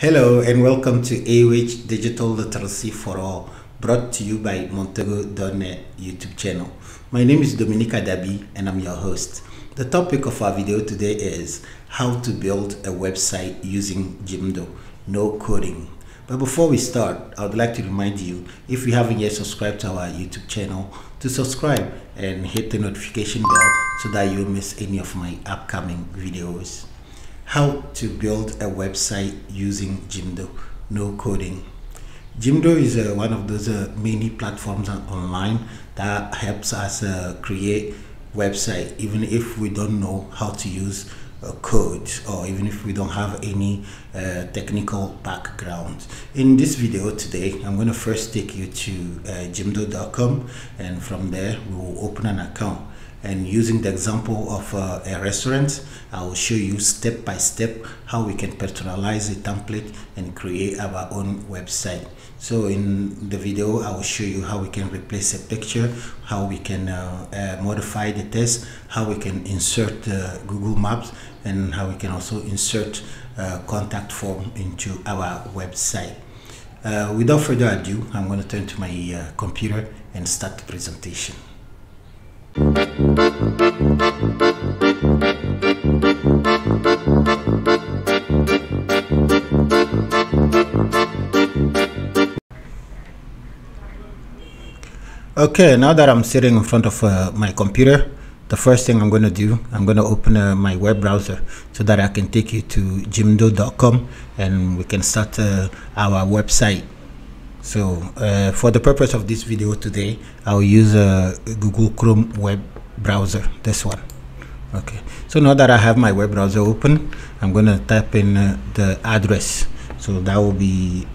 Hello and welcome to AWH Digital Literacy for All, brought to you by MonTogo.net YouTube channel. My name is Dominique ADABI and I'm your host. The topic of our video today is how to build a website using Jimdo, no coding. But before we start, I would like to remind you, if you haven't yet subscribed to our YouTube channel, to subscribe and hit the notification bell so that you don't miss any of my upcoming videos. How to build a website using Jimdo, no coding. Jimdo is one of those many platforms online that helps us create website even if we don't know how to use code, or even if we don't have any technical background. In this video today, I'm going to first take you to Jimdo.com, and from there we will open an account. And using the example of a restaurant, I will show you step by step how we can personalize a template and create our own website. So in the video, I will show you how we can replace a picture, how we can modify the text, how we can insert Google Maps, and how we can also insert contact form into our website. Without further ado, I'm going to turn to my computer and start the presentation. Okay, now that I'm sitting in front of my computer, the first thing I'm going to do, I'm going to open my web browser so that I can take you to Jimdo.com and we can start our website. So for the purpose of this video today, I'll use a Google Chrome web browser, this one. Okay, so now that I have my web browser open, I'm going to type in the address. So that will be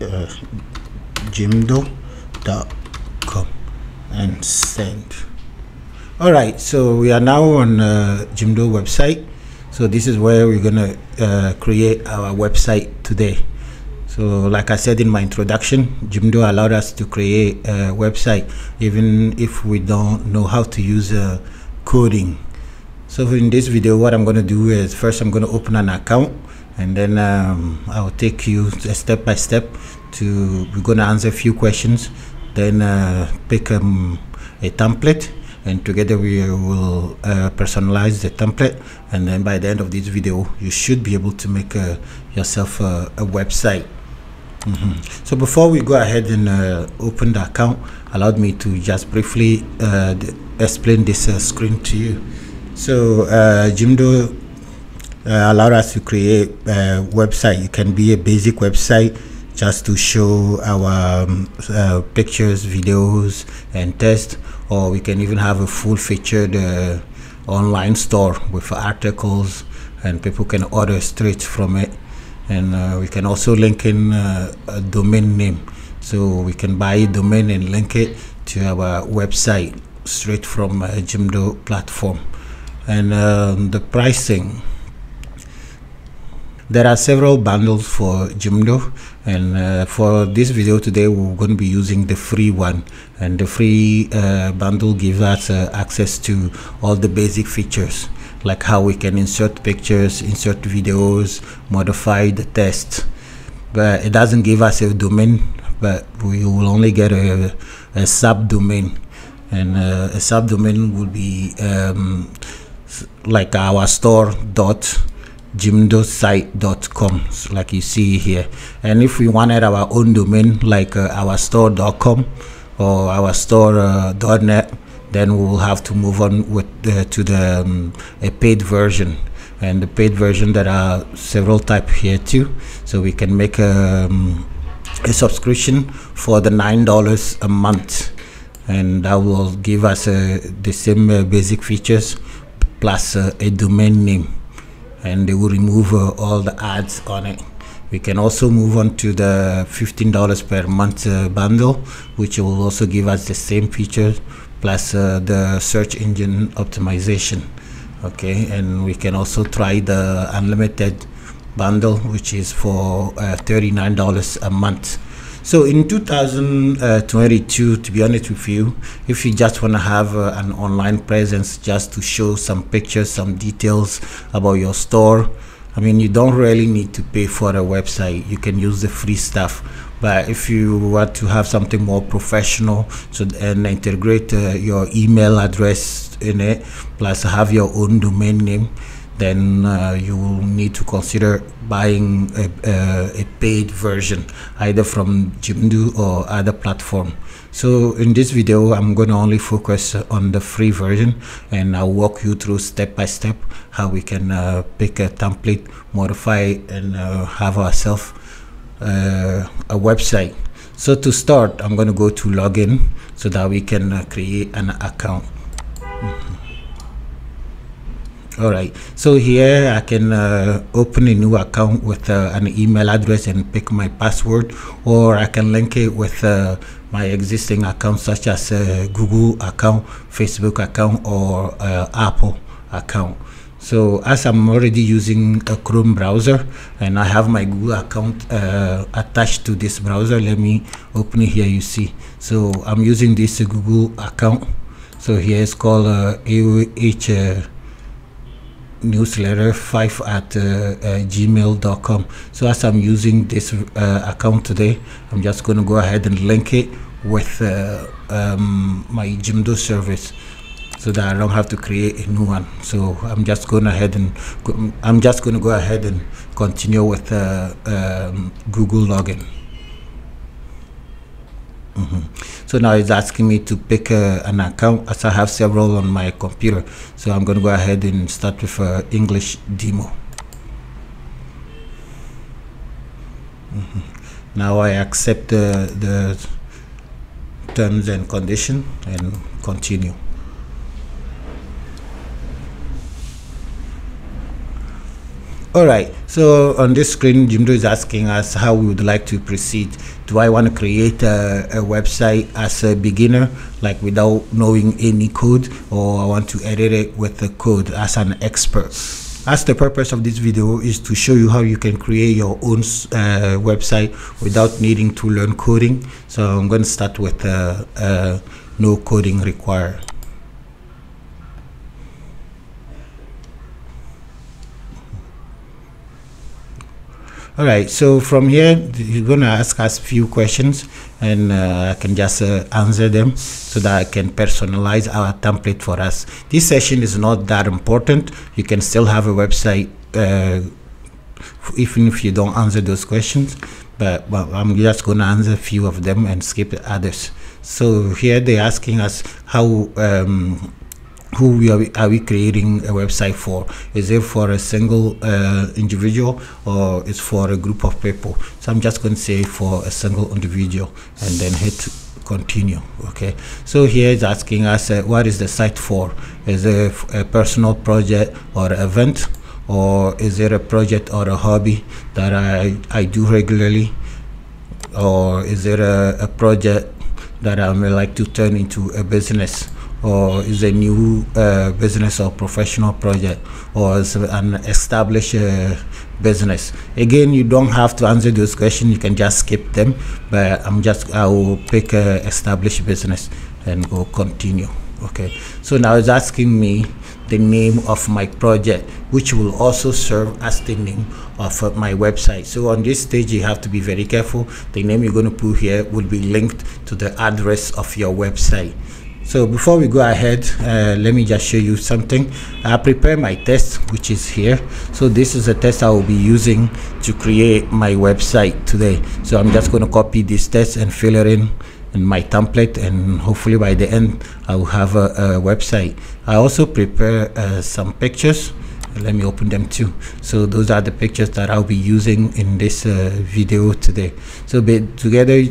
Jimdo.com and send. All right, so we are now on Jimdo website. So this is where we're going to create our website today. So like I said in my introduction, Jimdo allowed us to create a website even if we don't know how to use coding. So in this video, what I'm going to do is first I'm going to open an account, and then I'll take you step by step to, we're going to answer a few questions, then pick a template, and together we will personalize the template, and then by the end of this video you should be able to make yourself a website. So before we go ahead and open the account, allow me to just briefly explain this screen to you. So Jimdo allowed us to create a website. It can be a basic website just to show our pictures, videos, and text, or we can even have a full-featured online store with articles, and people can order straight from it. And we can also link in a domain name, so we can buy a domain and link it to our website straight from a Jimdo platform. And the pricing, there are several bundles for Jimdo, and for this video today we're going to be using the free one, and the free bundle gives us access to all the basic features, like how we can insert pictures, insert videos, modify the text. But it doesn't give us a domain, but we will only get a subdomain, and a subdomain will be like our store.jimdosite.com, like you see here. And if we wanted our own domain, like our store.com or our store.net, then we will have to move on with to the a paid version. And the paid version, there are several types here too, so we can make a subscription for the $9 a month, and that will give us the same basic features plus a domain name, and they will remove all the ads on it. We can also move on to the $15 per month bundle, which will also give us the same features plus the search engine optimization. Okay, and we can also try the unlimited bundle, which is for $39 a month. So in 2022, to be honest with you, if you just want to have an online presence, just to show some pictures, some details about your store, I mean, you don't really need to pay for a website. You can use the free stuff. But if you want to have something more professional, and integrate your email address in it, plus have your own domain name, then you will need to consider buying a paid version, either from Jimdo or other platform. So in this video, I'm going to only focus on the free version, and I'll walk you through step by step how we can pick a template, modify, and have ourselves a website. So to start, I'm going to go to login so that we can create an account. All right, so here I can open a new account with an email address and pick my password, or I can link it with my existing accounts, such as Google account, Facebook account, or Apple account. So as I'm already using a Chrome browser and I have my Google account attached to this browser, let me open it here. You see, so I'm using this Google account. So here it's called AOH newsletter 5 at gmail.com. So as I'm using this account today, I'm just going to go ahead and link it with my Jimdo service, so that I don't have to create a new one. So I'm just going ahead and go ahead and continue with Google login. So now it's asking me to pick an account, as I have several on my computer. So I'm going to go ahead and start with English demo. Now I accept the terms and conditions and continue. Alright, so on this screen, Jimdo is asking us how we would like to proceed. Do I want to create a website as a beginner, like without knowing any code, or I want to edit it with the code as an expert? As the purpose of this video is to show you how you can create your own website without needing to learn coding. So I'm going to start with no coding required. All right, so from here, you're going to ask us a few questions, and I can just answer them so that I can personalize our template for us. This session is not that important. You can still have a website even if you don't answer those questions, but I'm just going to answer a few of them and skip the others. So here they're asking us how who are we creating a website for? Is it for a single individual, or is for a group of people? So I'm just going to say for a single individual, and then hit continue. Okay, so here it's asking us what is the site for? Is it a personal project or event, or is it a project or a hobby that I do regularly, or is it a project that I may like to turn into a business, or is a new business or professional project, or is an established business? Again, you don't have to answer those questions, you can just skip them, but I will pick established business and go continue. Okay, so now it's asking me the name of my project, which will also serve as the name of my website. So on this stage, you have to be very careful. The name you're going to put here will be linked to the address of your website. So before we go ahead, let me just show you something. I prepared my test, which is here. So this is a test I will be using to create my website today. So I'm just going to copy this test and fill it in my template, and hopefully by the end I will have a website. I also prepare some pictures. Let me open them too. So those are the pictures that I'll be using in this video today. So together,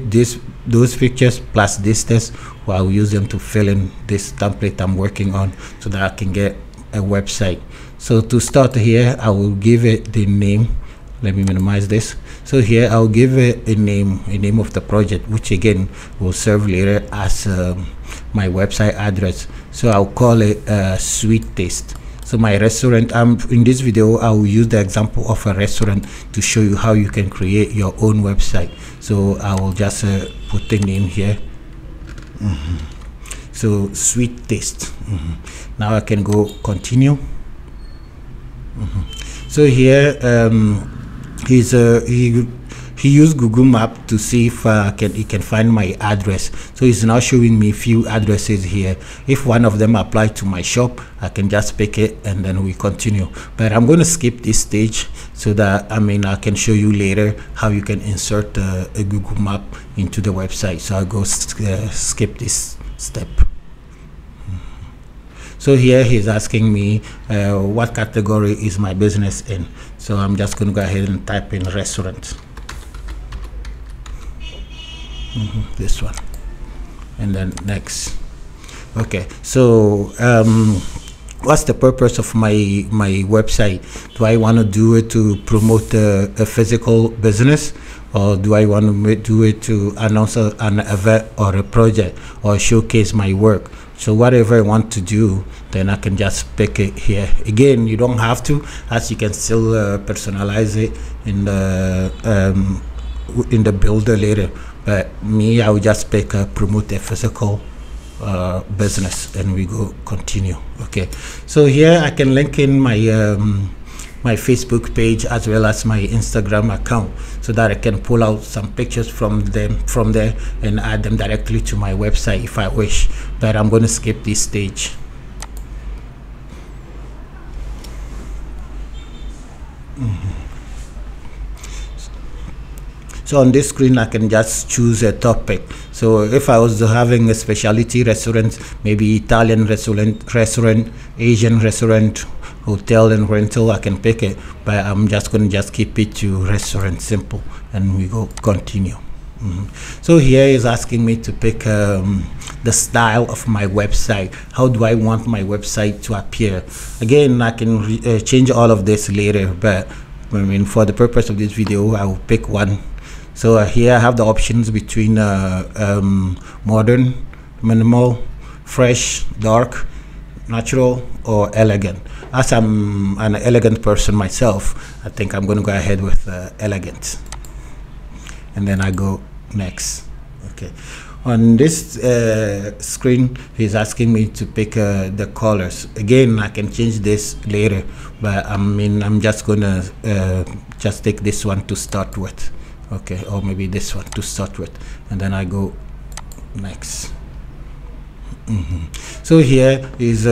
those pictures plus this test, well, I'll use them to fill in this template I'm working on so that I can get a website. So to start here, I will give it the name. Let me minimize this. So here I'll give it a name of the project, which again will serve later as my website address. So I'll call it Sweet Taste. So my restaurant, in this video I will use the example of a restaurant to show you how you can create your own website. So I will just put the name here. So Sweet Taste. Now I can go continue. So here he used Google Map to see if he can find my address. So he's now showing me few addresses here. If one of them apply to my shop, I can just pick it and then we continue. But I'm going to skip this stage so that I can show you later how you can insert a Google Map into the website. So I'll go skip this step. So here he's asking me what category is my business in. So I'm just going to go ahead and type in restaurant. This one, and then next. Okay, so what's the purpose of my website? Do I want to do it to promote a physical business, or do I want to do it to announce an event or a project or showcase my work? So whatever I want to do, then I can just pick it here. Again, you don't have to, as you can still personalize it in the builder later. But me, I will just pick promote a physical business, and we go continue. Okay, so here I can link in my my Facebook page as well as my Instagram account, so that I can pull out some pictures from there and add them directly to my website if I wish. But I'm going to skip this stage. So on this screen, I can just choose a topic. So if I was having a specialty restaurant, maybe Italian restaurant, Asian restaurant, hotel and rental, I can pick it. But I'm just going to keep it to restaurant, simple, and we go continue. So here is asking me to pick the style of my website. How do I want my website to appear? Again, I can change all of this later, but for the purpose of this video, I will pick one. So here I have the options between modern, minimal, fresh, dark, natural, or elegant. As I'm an elegant person myself, I think I'm going to go ahead with elegant. And then I go next. Okay. On this screen, he's asking me to pick the colors. Again, I can change this later, but I'm just gonna just take this one to start with. Okay, or maybe this one to start with, and then I go next. So here is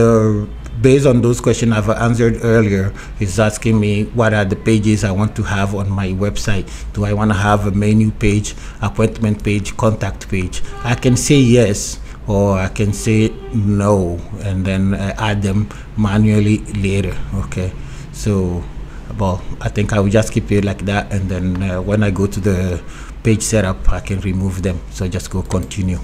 based on those questions I've answered earlier. He's asking me what are the pages I want to have on my website. Do I want to have a menu page, appointment page, contact page? I can say yes, or I can say no, and then add them manually later. Okay, so well, I think I will just keep it like that, and then when I go to the page setup, I can remove them. So just go continue.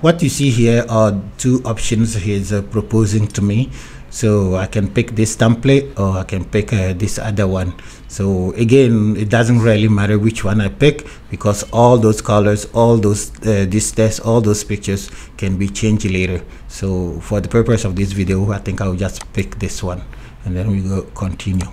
What you see here are two options he's proposing to me. So I can pick this template, or I can pick this other one. So again, it doesn't really matter which one I pick, because all those colors, all those this text, all those pictures can be changed later. So for the purpose of this video, I think I'll just pick this one, and then we go continue.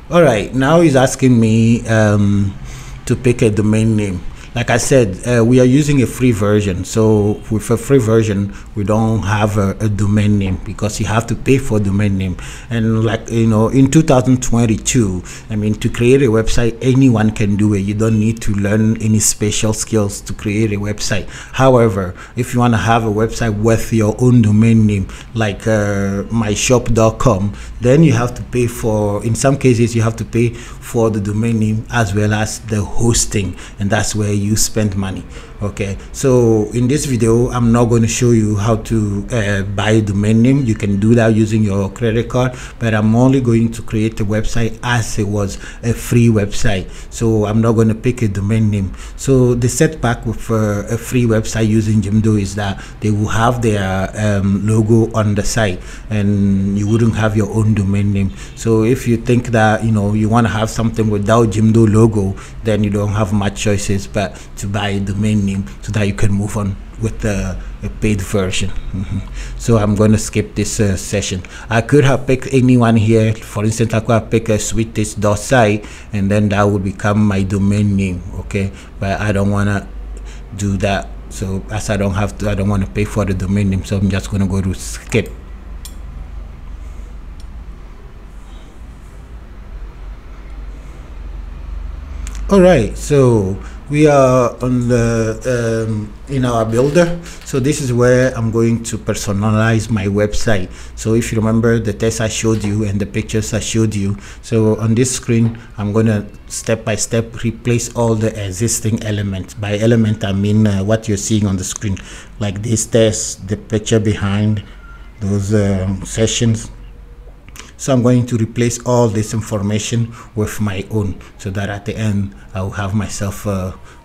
All right, now he's asking me to pick a domain name. Like I said, we are using a free version. So with a free version, we don't have a domain name, because you have to pay for domain name. And like, in 2022, to create a website, anyone can do it. You don't need to learn any special skills to create a website. However, if you want to have a website with your own domain name, like myshop.com, then you have to pay for, in some cases, you have to pay for the domain name as well as the hosting, and that's where you spend money. Okay, so in this video, I'm not going to show you how to buy a domain name. You can do that using your credit card, but I'm only going to create a website as it was a free website. So I'm not going to pick a domain name. So the setback with a free website using Jimdo is that they will have their logo on the site, and you wouldn't have your own domain name. So if you think that you want to have something without Jimdo logo, then you don't have much choices but to buy a domain name, so that you can move on with a paid version. So I'm going to skip this session. I could have picked anyone here. For instance, I could have picked a sweetest.site, and then that would become my domain name. Okay, but I don't want to do that So as I don't want to pay for the domain name, so I'm just going to go to skip. All right, so we are on the in our builder. So this is where I'm going to personalize my website. So if you remember the test I showed you and the pictures I showed you, so on this screen I'm going to step by step replace all the existing elements. By element I mean what you're seeing on the screen, like this test, the picture behind those sessions. So I'm going to replace all this information with my own, so that at the end I will have myself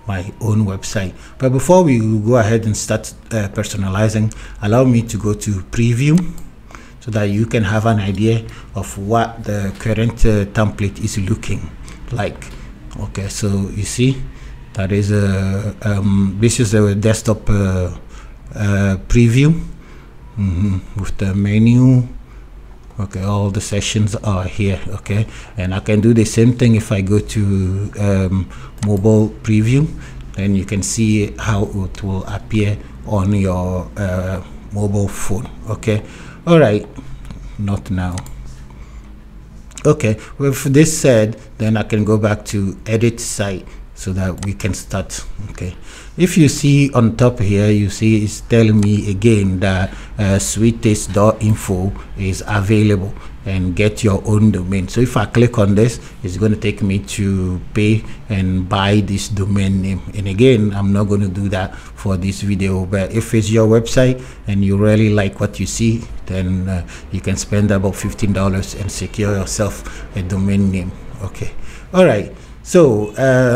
my own website. But before we go ahead and start personalizing, allow me to go to preview, so that you can have an idea of what the current template is looking like. Okay, so you see that is this is a desktop preview with the menu. Okay, all the sessions are here. Okay, and I can do the same thing if I go to mobile preview. Then you can see how it will appear on your mobile phone. Okay, all right, not now. Okay, with this said, then I can go back to edit site, so that we can start. Okay, if you see on top here, you see it's telling me again that sweettaste.info is available and get your own domain. So if I click on this, it's going to take me to pay and buy this domain name. And again, I'm not going to do that for this video, but if it's your website and you really like what you see, then you can spend about $15 and secure yourself a domain name. Okay, all right. So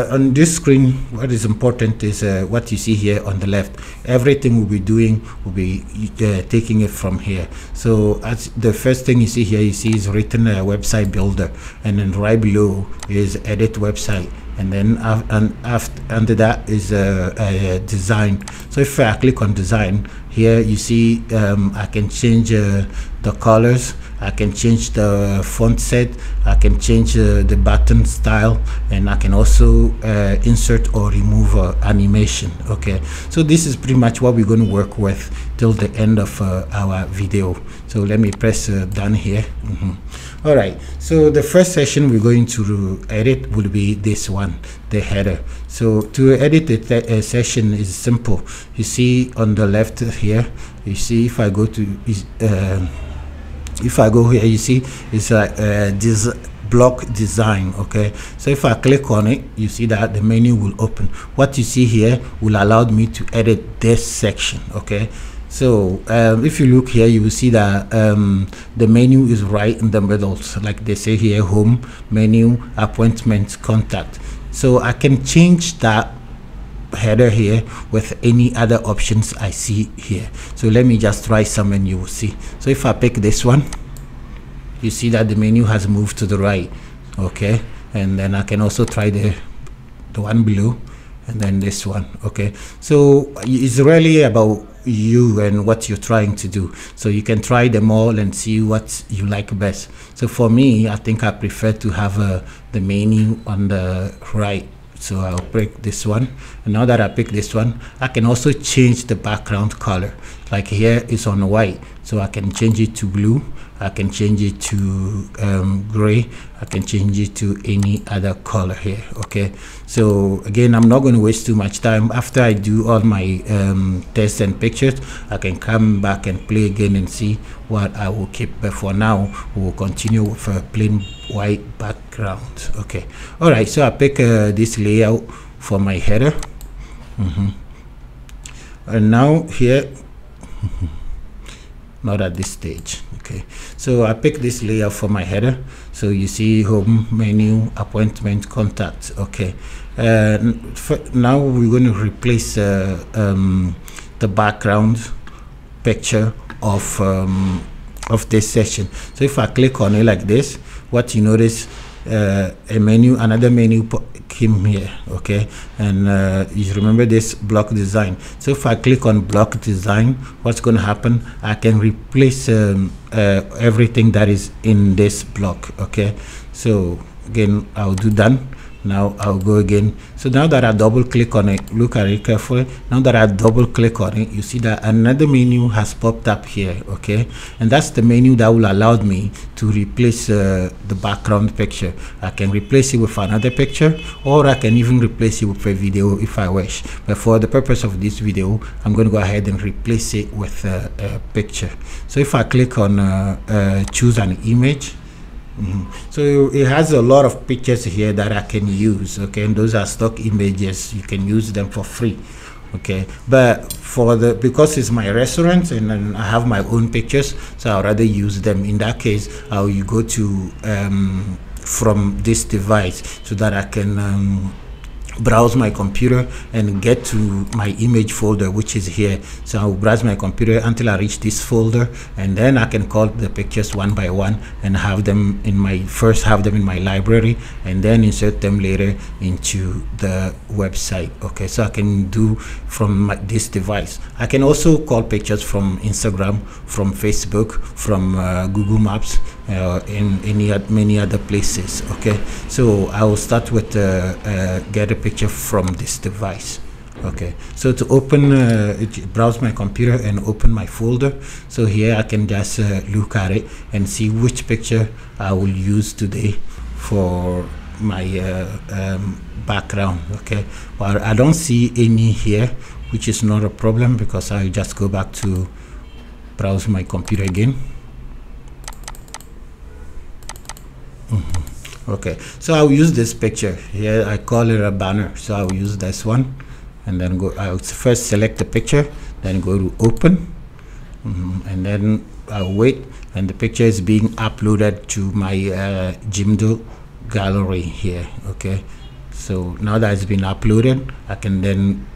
on this screen, what is important is what you see here on the left. Everything we'll be doing will be taking it from here. So as the first thing you see here, you see is written website builder, and then right below is edit website, and then under that is design. So if I click on design here, you see I can change the colors, I can change the font set, I can change the button style, and I can also insert or remove animation. Okay, so this is pretty much what we're going to work with till the end of our video. So let me press done here. All right, so the first session we're going to edit will be this one, the header. So to edit the session is simple. You see on the left here, you see if I go to if I go here, you see it's like this block design. Okay, so if I click on it, you see that the menu will open. What you see here will allow me to edit this section. Okay, so if you look here, you will see that the menu is right in the middle. So like they say here, home, menu, appointment, contact. So I can change that header here with any other options I see here. So let me just try some and you will see. So if I pick this one, you see that the menu has moved to the right. Okay, and then I can also try the one below, and then this one. Okay, so it's really about you and what you're trying to do. So you can try them all and see what you like best. So for me, I think I prefer to have the menu on the right. So I'll pick this one, and now that I pick this one, I can also change the background color. Like here it's on white, so I can change it to blue, I can change it to gray, I can change it to any other color here. Okay, so again, I'm not going to waste too much time. After I do all my tests and pictures, I can come back and play again and see what I will keep. But for now, we will continue with a plain white background. Okay, all right, so I pick this layout for my header. And now here not at this stage. Okay, so I pick this layout for my header. So you see home, menu, appointment, contact. Okay, now we're going to replace the background picture of this session. So if I click on it like this, what you notice, another menu came here. Okay, and you remember this block design. So if I click on block design, what's going to happen, I can replace everything that is in this block. Okay, so again, I'll do done, Now I'll go again. So now that I double click on it, look at it carefully. Now that I double click on it, you see that another menu has popped up here. Okay, and that's the menu that will allow me to replace the background picture. I can replace it with another picture, or I can even replace it with a video if I wish. But for the purpose of this video, I'm going to go ahead and replace it with a picture. So if I click on choose an image, so it has a lot of pictures here that I can use. Okay, and those are stock images. You can use them for free. Okay, but for the, because it's my restaurant and then I have my own pictures, so I'll rather use them. In that case, I'll go to from this device so that I can browse my computer and get to my image folder, which is here. So I'll browse my computer until I reach this folder, and then I can call the pictures one by one and have them in my library, and then insert them later into the website. Okay, so I can do from this device. I can also call pictures from Instagram, from Facebook, from Google Maps, in many other places. Okay, so I will start with get a picture from this device. Okay, so to open browse my computer and open my folder, so here I can just look at it and see which picture I will use today for my background. Okay, but I don't see any here, which is not a problem because I'll just go back to browse my computer again. Okay, so I'll use this picture here. I call it a banner, so I'll use this one, and then I'll first select the picture, then go to open, and then I'll wait, and the picture is being uploaded to my Jimdo gallery here. Okay, so now that it's been uploaded, I can then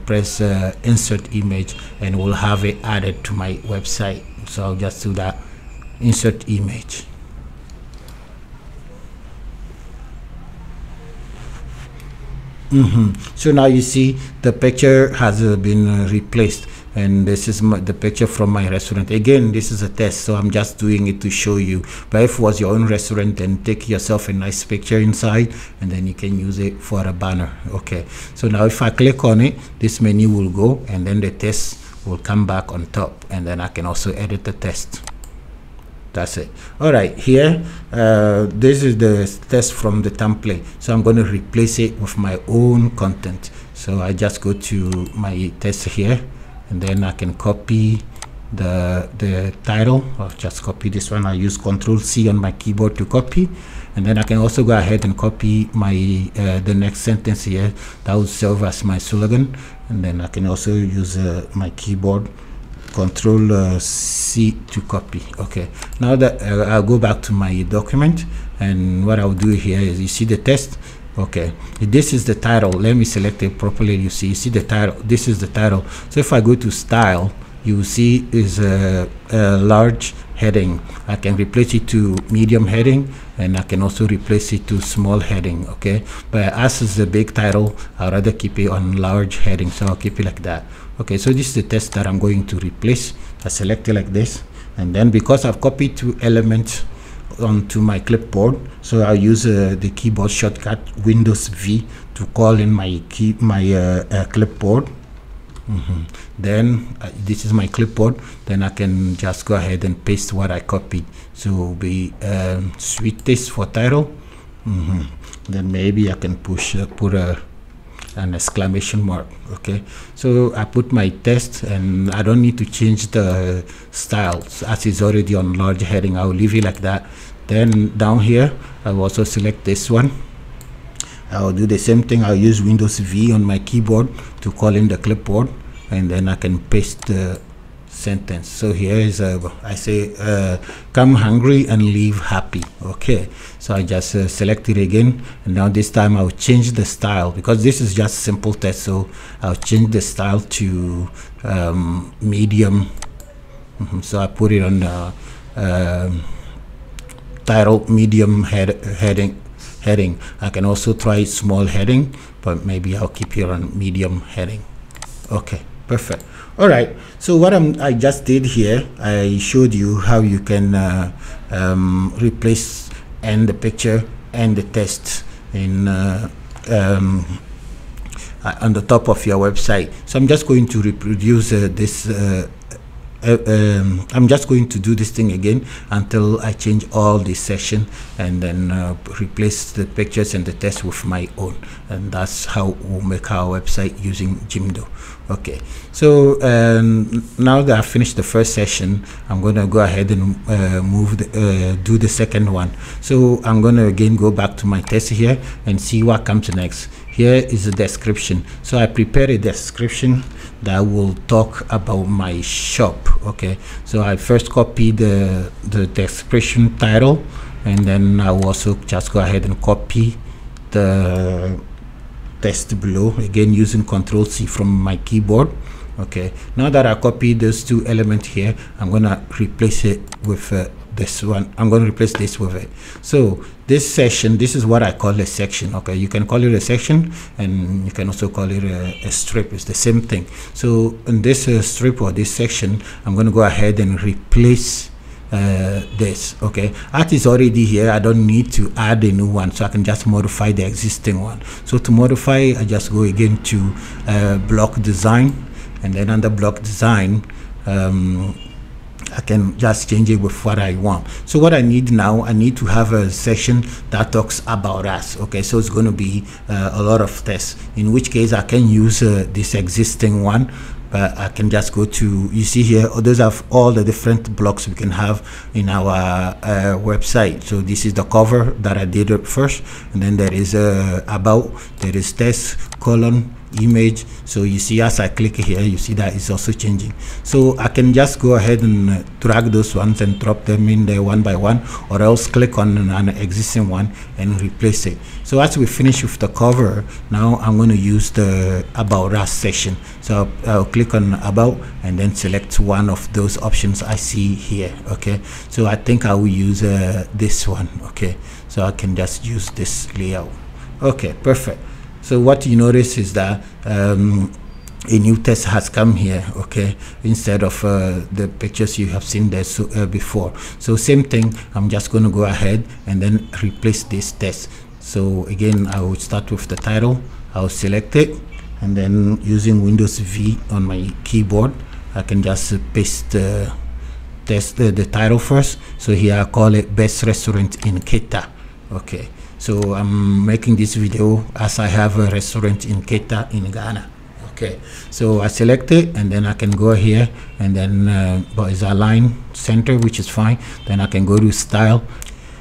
press insert image, and we'll have it added to my website. So I'll just do that, insert image. So now you see the picture has been replaced, and this is the picture from my restaurant. Again, this is a test, so I'm just doing it to show you. But if it was your own restaurant, then take yourself a nice picture inside, and then you can use it for a banner. Okay, so now if I click on it, this menu will go, and then the test will come back on top, and then I can also edit the test. That's it. All right, here this is the test from the template, so I'm going to replace it with my own content. So I just go to my test here, and then I can copy the title. I'll just copy this one. I use Ctrl+C on my keyboard to copy, and then I can also go ahead and copy my the next sentence here. That will serve as my slogan, and then I can also use my keyboard Ctrl+C to copy. Okay, now that I'll go back to my document, and what I'll do here is, you see the test. Okay, this is the title. Let me select it properly. You see the title. This is the title. So if I go to style, you will see is a large heading. I can replace it to medium heading, and I can also replace it to small heading. Okay, but as is a big title, I'd rather keep it on large heading, so I'll keep it like that. Okay, so this is the text that I'm going to replace. I select it like this, and then because I've copied two elements onto my clipboard, so I'll use the keyboard shortcut Windows V to call in my clipboard. Then this is my clipboard. Then I can just go ahead and paste what I copied. So it will be sweet taste for title. Then maybe I can put an exclamation mark. Okay, so I put my text, and I don't need to change the style as it's already on large heading. I'll leave it like that. Then down here I'll also select this one. I'll do the same thing. I'll use Windows V on my keyboard to call in the clipboard, and then I can paste the sentence. So here is I say come hungry and leave happy. Okay, so I just select it again, and now this time I'll change the style, because this is just simple text, so I'll change the style to medium. So I put it on title medium heading. I can also try small heading, but maybe I'll keep it on medium heading. Okay, perfect. All right, so what I just did here, I showed you how you can replace and the picture and the text in on the top of your website. So I'm just going to reproduce this. I'm just going to do this thing again until I change all this section, and then replace the pictures and the text with my own, and that's how we'll make our website using Jimdo. Okay, so now that I've finished the first session, I'm going to go ahead and do the second one. So I'm going to again go back to my test here and see what comes next. Here is the description. So I prepared a description that will talk about my shop. Okay, so I first copy the description title, and then I'll also just go ahead and copy the text below, again using Ctrl+C from my keyboard. Okay, now that I copied those two elements here, I'm gonna replace it with this one. I'm going to replace this with it. So this section, this is what I call a section. Okay, you can call it a section, and you can also call it a strip. It's the same thing. So in this strip or this section, I'm going to go ahead and replace this. Okay, art is already here. I don't need to add a new one, so I can just modify the existing one. So to modify, I just go again to block design, and then under block design, I can just change it with what I want. So what I need now, I need to have a section that talks about us. Okay, so it's going to be a lot of text, in which case I can use this existing one, but I can just go to, you see here, those are all the different blocks we can have in our website. So this is the cover that I did first, and then there is about, there is text, colon, image. So you see, as I click here, you see that it's also changing. So I can just go ahead and drag those ones and drop them in there one by one, or else click on an existing one and replace it. So as we finish with the cover, now I'm going to use the about us section. So I'll click on about and then select one of those options I see here. Okay, so I think I will use this one. Okay, so I can just use this layout. Okay, perfect. So what you notice is that a new text has come here, okay, instead of the pictures you have seen there before. So same thing, I'm just going to go ahead and then replace this text. So again, I will start with the title. I'll select it, and then using Windows V on my keyboard, I can just paste the title first. So here I call it Best Restaurant in Keta. Okay, so I'm making this video as I have a restaurant in Keta in Ghana. Okay, so I select it, and then I can go here, and then but it's aligned center, which is fine. Then I can go to style.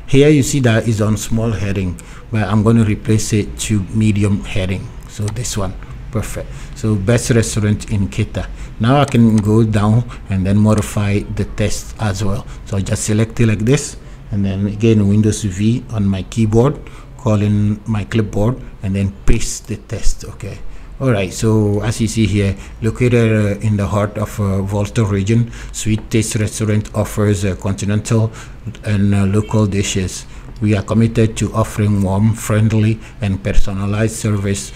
Here you see that is on small heading, but I'm going to replace it to medium heading. So this one, perfect. So Best Restaurant in Keta. Now I can go down and then modify the text as well. So I just select it like this, and then again Windows V on my keyboard, calling my clipboard, and then paste the text. Okay, all right. So as you see here, located in the heart of Volta region, Sweet Taste Restaurant offers continental and local dishes. We are committed to offering warm, friendly, and personalized service,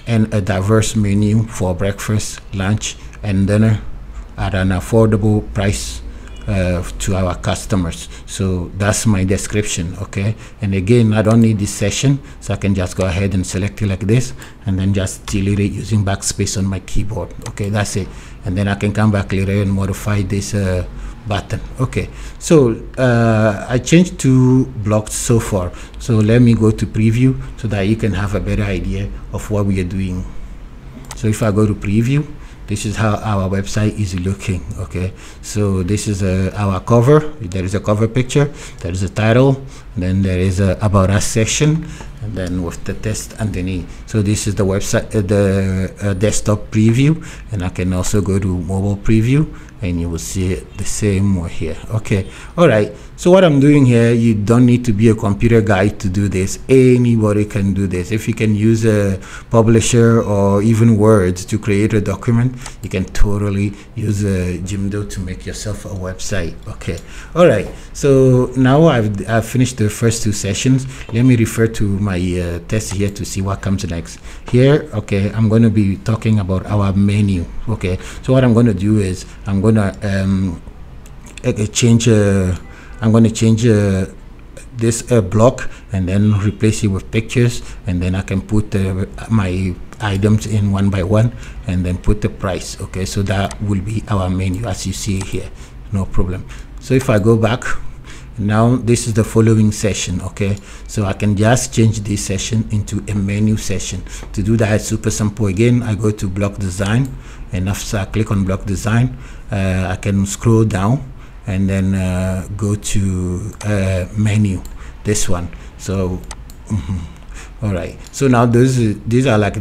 and a diverse menu for breakfast, lunch, and dinner at an affordable price to our customers. So that's my description. Okay, and again, I don't need this session, so I can just go ahead and select it like this, and then just delete it using backspace on my keyboard. Okay, that's it. And then I can come back later and modify this button. Okay, so I changed 2 blocks so far. So let me go to preview so that you can have a better idea of what we are doing. So if I go to preview, this is how our website is looking. Okay, so this is our cover. There is a cover picture, there is a title, and then there is a about us section, and then with the text underneath. So this is the website, the desktop preview, and I can also go to mobile preview, and you will see it the same way here. Okay, all right. So what I'm doing here, you don't need to be a computer guy to do this. Anybody can do this. If you can use a publisher or even Word to create a document, you can totally use Jimdo to make yourself a website. Okay, all right. So now I've finished the first 2 sessions. Let me refer to my test here to see what comes next. Here, okay, I'm going to be talking about our menu. Okay, so what I'm going to do is I'm going to change this block and then replace it with pictures, and then I can put my items in one by one and then put the price. Okay, so that will be our menu as you see here, no problem. So if I go back, now this is the following session. Okay, so I can just change this session into a menu session. To do that, it's super simple. Again, I go to block design, and after I click on block design, I can scroll down and then go to menu, this one. So all right, so now these are like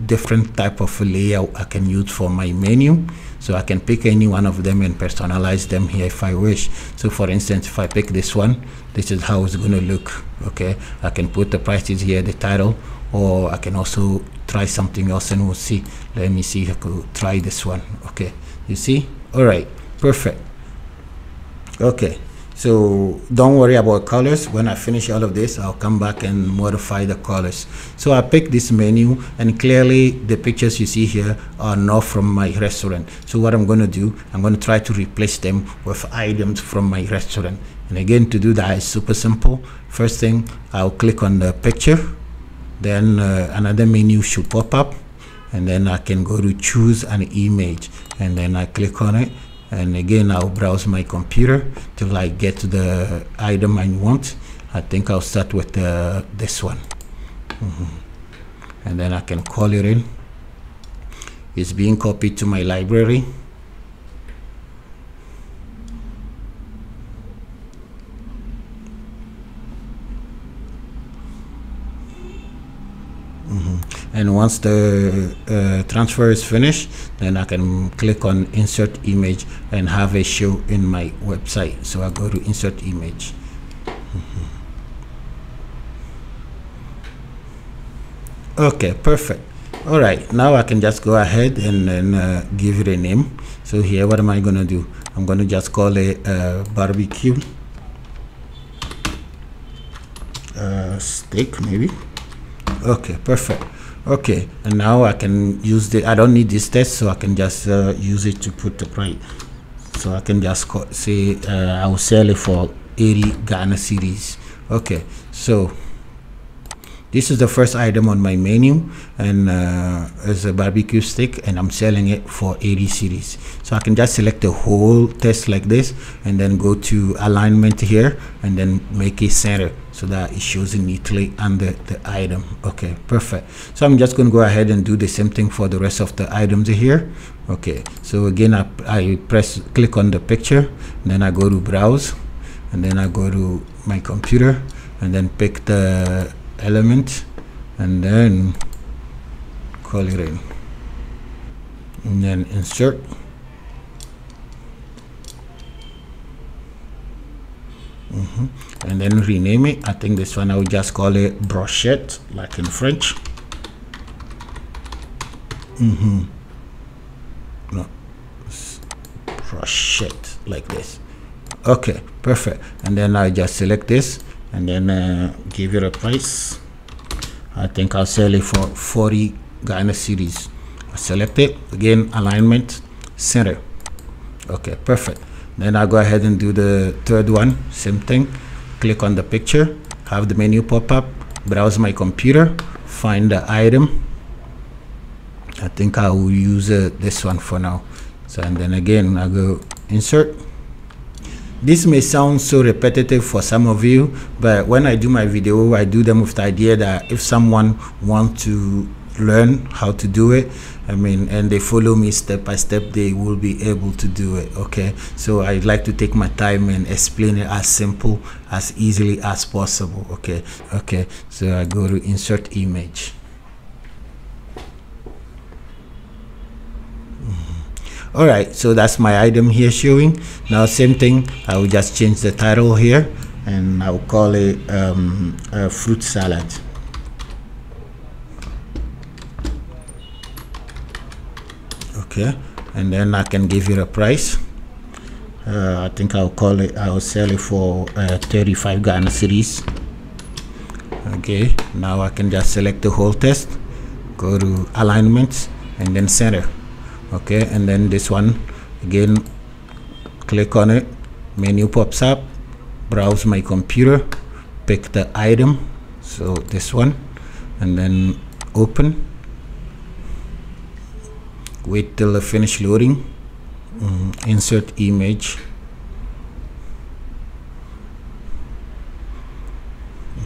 different type of layout I can use for my menu. So I can pick any one of them and personalize them here if I wish. So for instance, if I pick this one, this is how it's going to look. Okay, I can put the prices here, the title, or I can also try something else and we'll see. Let me see if I could try this one. Okay, you see? All right, perfect. Okay, so don't worry about colors. When I finish all of this, I'll come back and modify the colors. So I pick this menu, and clearly the pictures you see here are not from my restaurant. So what I'm going to do, I'm going to try to replace them with items from my restaurant. And again, to do that is super simple. First thing, I'll click on the picture, then another menu should pop up, and then I can go to choose an image, and then I click on it. And again, I'll browse my computer till I get to the item I want. I think I'll start with this one. And then I can call it in. It's being copied to my library. And once the transfer is finished, then I can click on insert image and have a show in my website. So I go to insert image. Okay, perfect. All right, now I can just go ahead and then give it a name. So here, what am I going to do? I'm going to just call it barbecue steak, maybe. Okay, perfect. Okay, and now I can use I don't need this text, so I can just use it to put the price. So I can just say I will sell it for 80 Ghana cedis. Okay, so this is the first item on my menu, and it's a barbecue steak, and I'm selling it for 80 cedis. So I can just select the whole text like this, and then go to alignment here, and then make it center so that it shows it neatly under the item. Okay, perfect. So I'm just going to go ahead and do the same thing for the rest of the items here. Okay, so again, I click on the picture, and then I go to browse, and then I go to my computer, and then pick the element, and then call it in, and then insert, and then rename it. I think this one I will just call it brochette, like in French. No, brochette, like this. Okay, perfect. And then I just select this, and then give it a price. I think I'll sell it for 40 Ghana cedis. I select it again, alignment, center. Okay, perfect. Then I'll go ahead and do the third one, same thing. Click on the picture, have the menu pop up, browse my computer, find the item. I think I will use this one for now. So, and then again, I go insert. This may sound so repetitive for some of you, but when I do my video, I do them with the idea that if someone wants to learn how to do it, and they follow me step by step, they will be able to do it. Okay, so I like to take my time and explain it as simple, as easily as possible. Okay, so I go to insert image. All right, so that's my item here showing. Now same thing, I will just change the title here, and I'll call it a fruit salad. Okay, and then I can give it a price. I think I'll sell it for 35 Ghana cedis. Okay, now I can just select the whole text, go to alignment, and then center. Okay, and then this one again, click on it, menu pops up, browse my computer, pick the item, so this one, and then open. Wait till the finish loading. Insert image.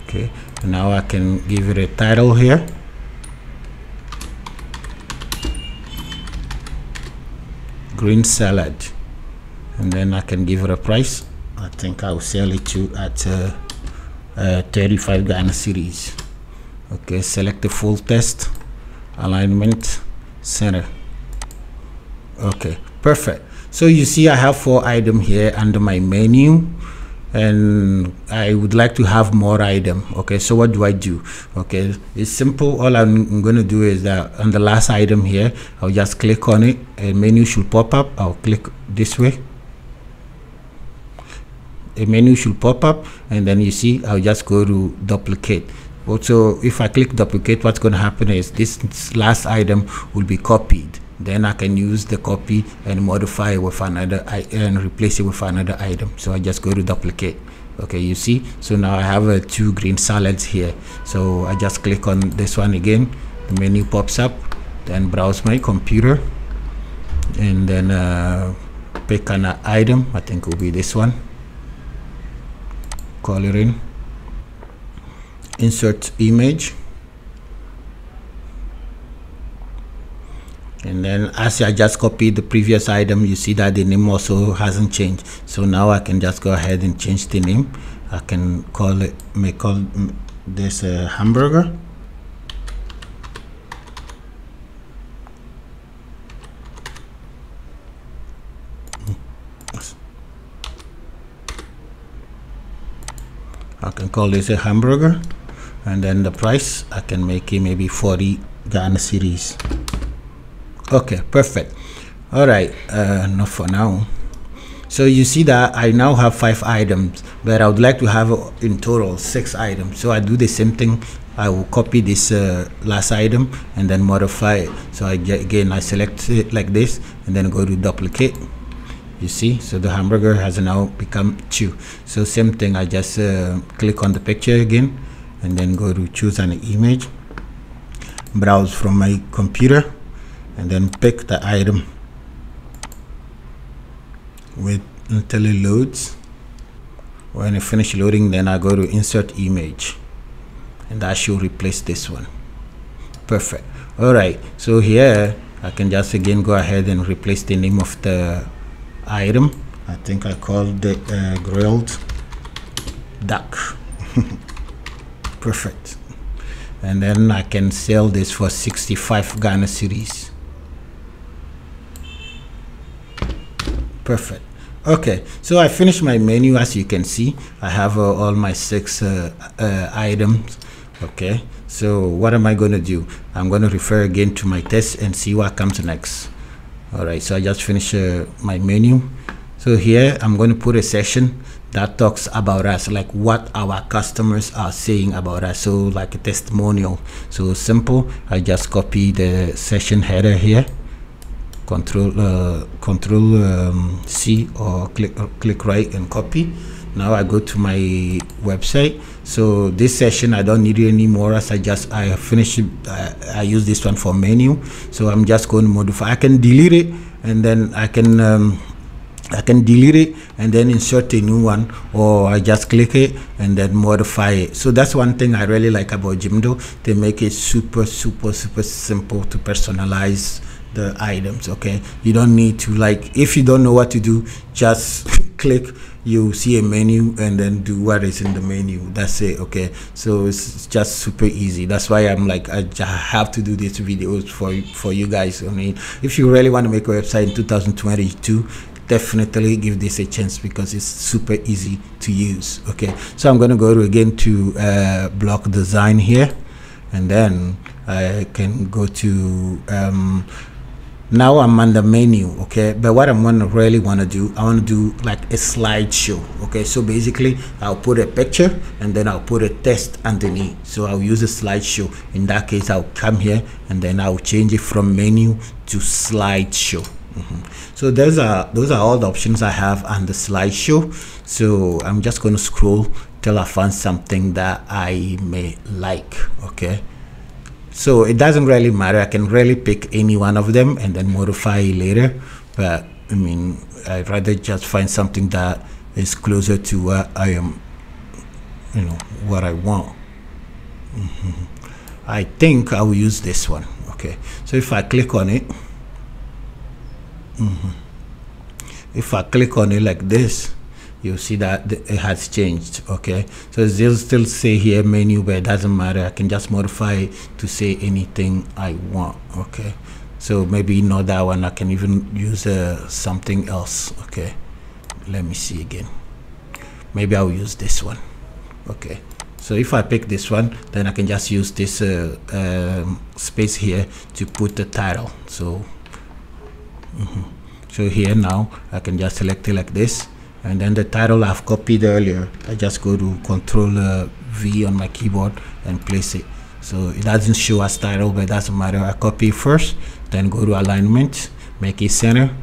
Okay, and now I can give it a title here. Green salad, and then I can give it a price. I think I'll sell it to at 35 Ghana cedis. Okay, select the full test, alignment, center. Okay, perfect. So you see I have 4 items here under my menu, and I would like to have more item. Okay, so what do I do? Okay, it's simple. All I'm going to do is that on the last item here, I'll just click on it. A menu should pop up. I'll click this way. A menu should pop up, and then you see I'll just go to duplicate. Also, if I click duplicate, what's going to happen is this last item will be copied. Then I can use the copy and modify it with another and replace it with another item. So I just go to duplicate. Okay, you see, so now I have 2 green salads here. So I just click on this one again, the menu pops up, then browse my computer, and then pick an item. I think it will be this one. Call it in, insert image, and then as I just copied the previous item, you see that the name also hasn't changed. So now I can just go ahead and change the name. I can call this a hamburger. I can call this a hamburger, and then the price I can make it maybe 40 Ghana cedis. Okay, perfect. All right, not for now. So you see that I now have 5 items, but I would like to have in total 6 items. So I do the same thing. I will copy this last item and then modify it. So again I select it like this, and then go to duplicate. You see, so the hamburger has now become 2. So same thing, I just click on the picture again, and then go to choose an image, browse from my computer, and then pick the item. Wait until it loads. When it finish loading, then I go to insert image, and that should replace this one. Perfect. All right, so here I can just again go ahead and replace the name of the item. I think I called it grilled duck. Perfect. And then I can sell this for 65 Ghana cedis. Perfect. Okay, so I finished my menu. As you can see, I have all my 6 items. Okay, so what am I going to do? I'm going to refer again to my test and see what comes next. All right, so I just finished my menu. So here I'm going to put a section that talks about us, like what our customers are saying about us, so like a testimonial. So simple, I just copy the session header here, control C or click right and copy. Now I go to my website. So this session I don't need it anymore, as I finished it. I use this one for menu, so I'm just going to modify. I can delete it, and then I can delete it and then insert a new one, or I just click it and then modify it. So that's one thing I really like about Jimdo. They make it super simple to personalize the items. Okay, you don't need to, like, if you don't know what to do, just click, you see a menu, and then do what is in the menu. That's it. Okay, so it's just super easy. That's why I'm like, I have to do these videos for you guys. I mean, if you really want to make a website in 2022, definitely give this a chance, because it's super easy to use. Okay, so I'm going to go again to block design here, and then I can go to now I'm on the menu. Okay, but what I'm gonna really want to do, I want to do like a slideshow. Okay, so basically I'll put a picture and then I'll put a text underneath. So I'll use a slideshow. In that case, I'll come here and then I'll change it from menu to slideshow. So those are all the options I have on the slideshow. So I'm just going to scroll till I find something that I may like. Okay, so it doesn't really matter. I can really pick any one of them and then modify it later, but I mean, I'd rather just find something that is closer to what I am, you know, what I want. I think I will use this one. Okay, so if I click on it, if I click on it like this, you'll see that it has changed. Okay, so they'll still say here menu, but it doesn't matter. I can just modify it to say anything I want. Okay, so maybe not that one. I can even use something else. Okay, let me see again. Maybe I'll use this one. Okay, so if I pick this one, then I can just use this space here to put the title. So so here now I can just select it like this, and then the title I've copied earlier, I just go to Control V on my keyboard and place it. So it doesn't show as title, but it doesn't matter. I copy it first, then go to alignment, make it center,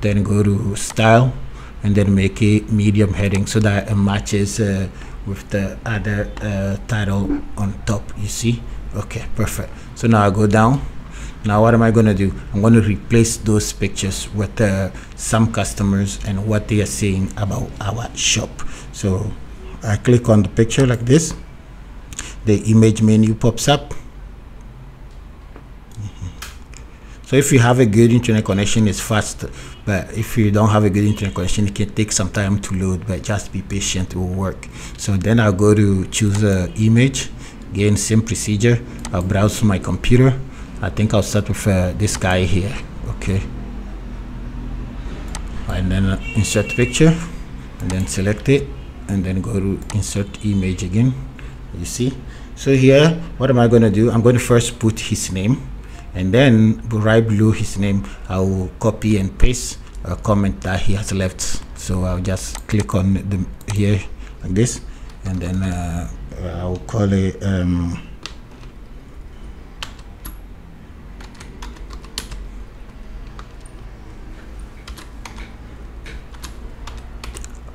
then go to style, and then make it medium heading so that it matches with the other title on top. You see? Okay, perfect. So now I go down. Now what am I going to do? I'm going to replace those pictures with some customers and what they are saying about our shop. So I click on the picture like this. The image menu pops up. So if you have a good internet connection, it's fast. But if you don't have a good internet connection, it can take some time to load, but just be patient, it will work. So then I'll go to choose an image. Again, same procedure. I'll browse my computer. I think I'll start with this guy here. Okay, and then insert picture, and then select it, and then go to insert image again. You see? So here, what am I going to do? I'm going to first put his name, and then right below his name I will copy and paste a comment that he has left. So I'll just click on the here like this, and then I'll call it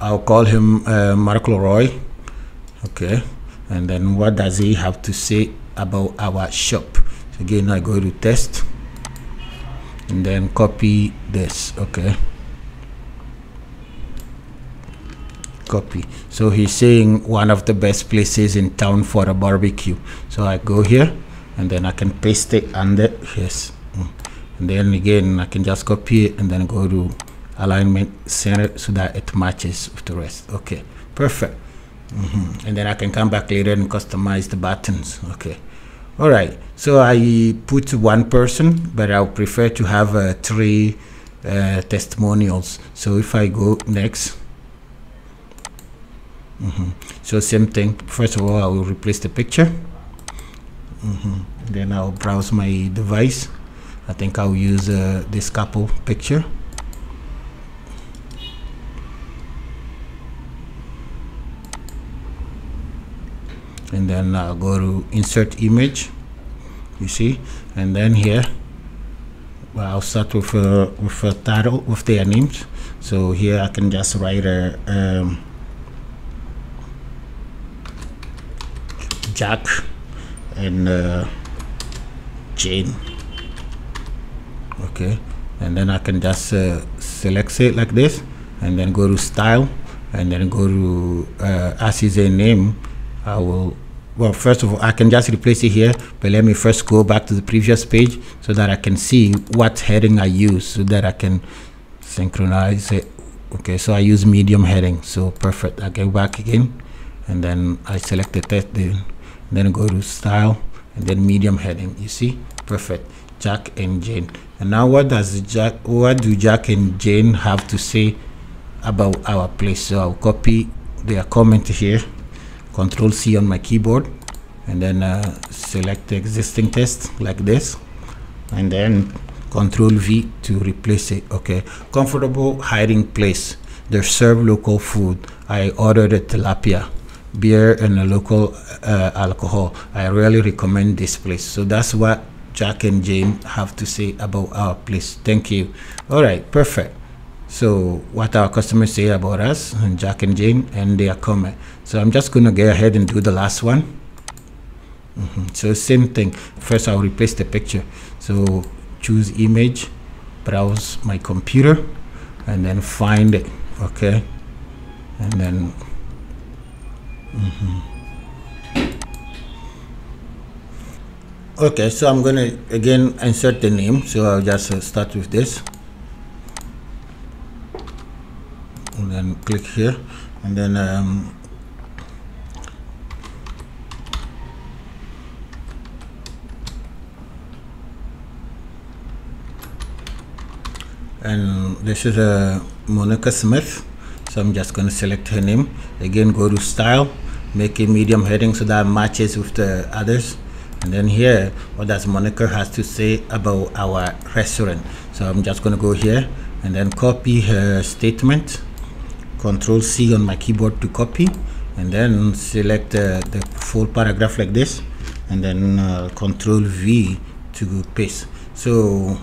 I'll call him Mark Leroy. Okay, and then what does he have to say about our shop? So again, I go to test and then copy this. Okay, copy. So he's saying one of the best places in town for a barbecue. So I go here and then I can paste it under his, and then again I can just copy it and then go to alignment center so that it matches with the rest. Okay, perfect. And then I can come back later and customize the buttons. Okay, all right. So I put one person, but I'll prefer to have 3 testimonials. So if I go next, so same thing. First of all, I will replace the picture. Then I'll browse my device. I think I'll use this couple picture. And then I'll go to insert image. You see, and then here, well, I'll start with a title with their names. So here I can just write a Jack and Jane. Okay, and then I can just select it like this, and then go to style, and then go to as is a name. I will, well, first of all, I can just replace it here, but let me first go back to the previous page so that I can see what heading I use, so that I can synchronize it. Okay, so I use medium heading. So perfect. I go back again, and then I select the text, then go to style, and then medium heading. You see, perfect. Jack and Jane. And now what do Jack and Jane have to say about our place? So I'll copy their comment here. Control C on my keyboard, and then select the existing text like this, and then Control V to replace it. Okay, comfortable hiding place. They serve local food. I ordered a tilapia, beer, and a local alcohol. I really recommend this place. So that's what Jack and Jane have to say about our place. Thank you. All right, perfect. So what our customers say about us, and Jack and Jane, and their comment. So I'm just going to go ahead and do the last one. So same thing. First I'll replace the picture. So choose image, browse my computer, and then find it. Okay, and then okay, so I'm gonna again insert the name. So I'll just start with this, and then click here, and then and this is Monica Smith. So I'm just going to select her name. Again, go to style, make a medium heading so that matches with the others. And then here, what does Monica has to say about our restaurant? So I'm just going to go here and then copy her statement. Control C on my keyboard to copy, and then select the full paragraph like this, and then Control V to paste. So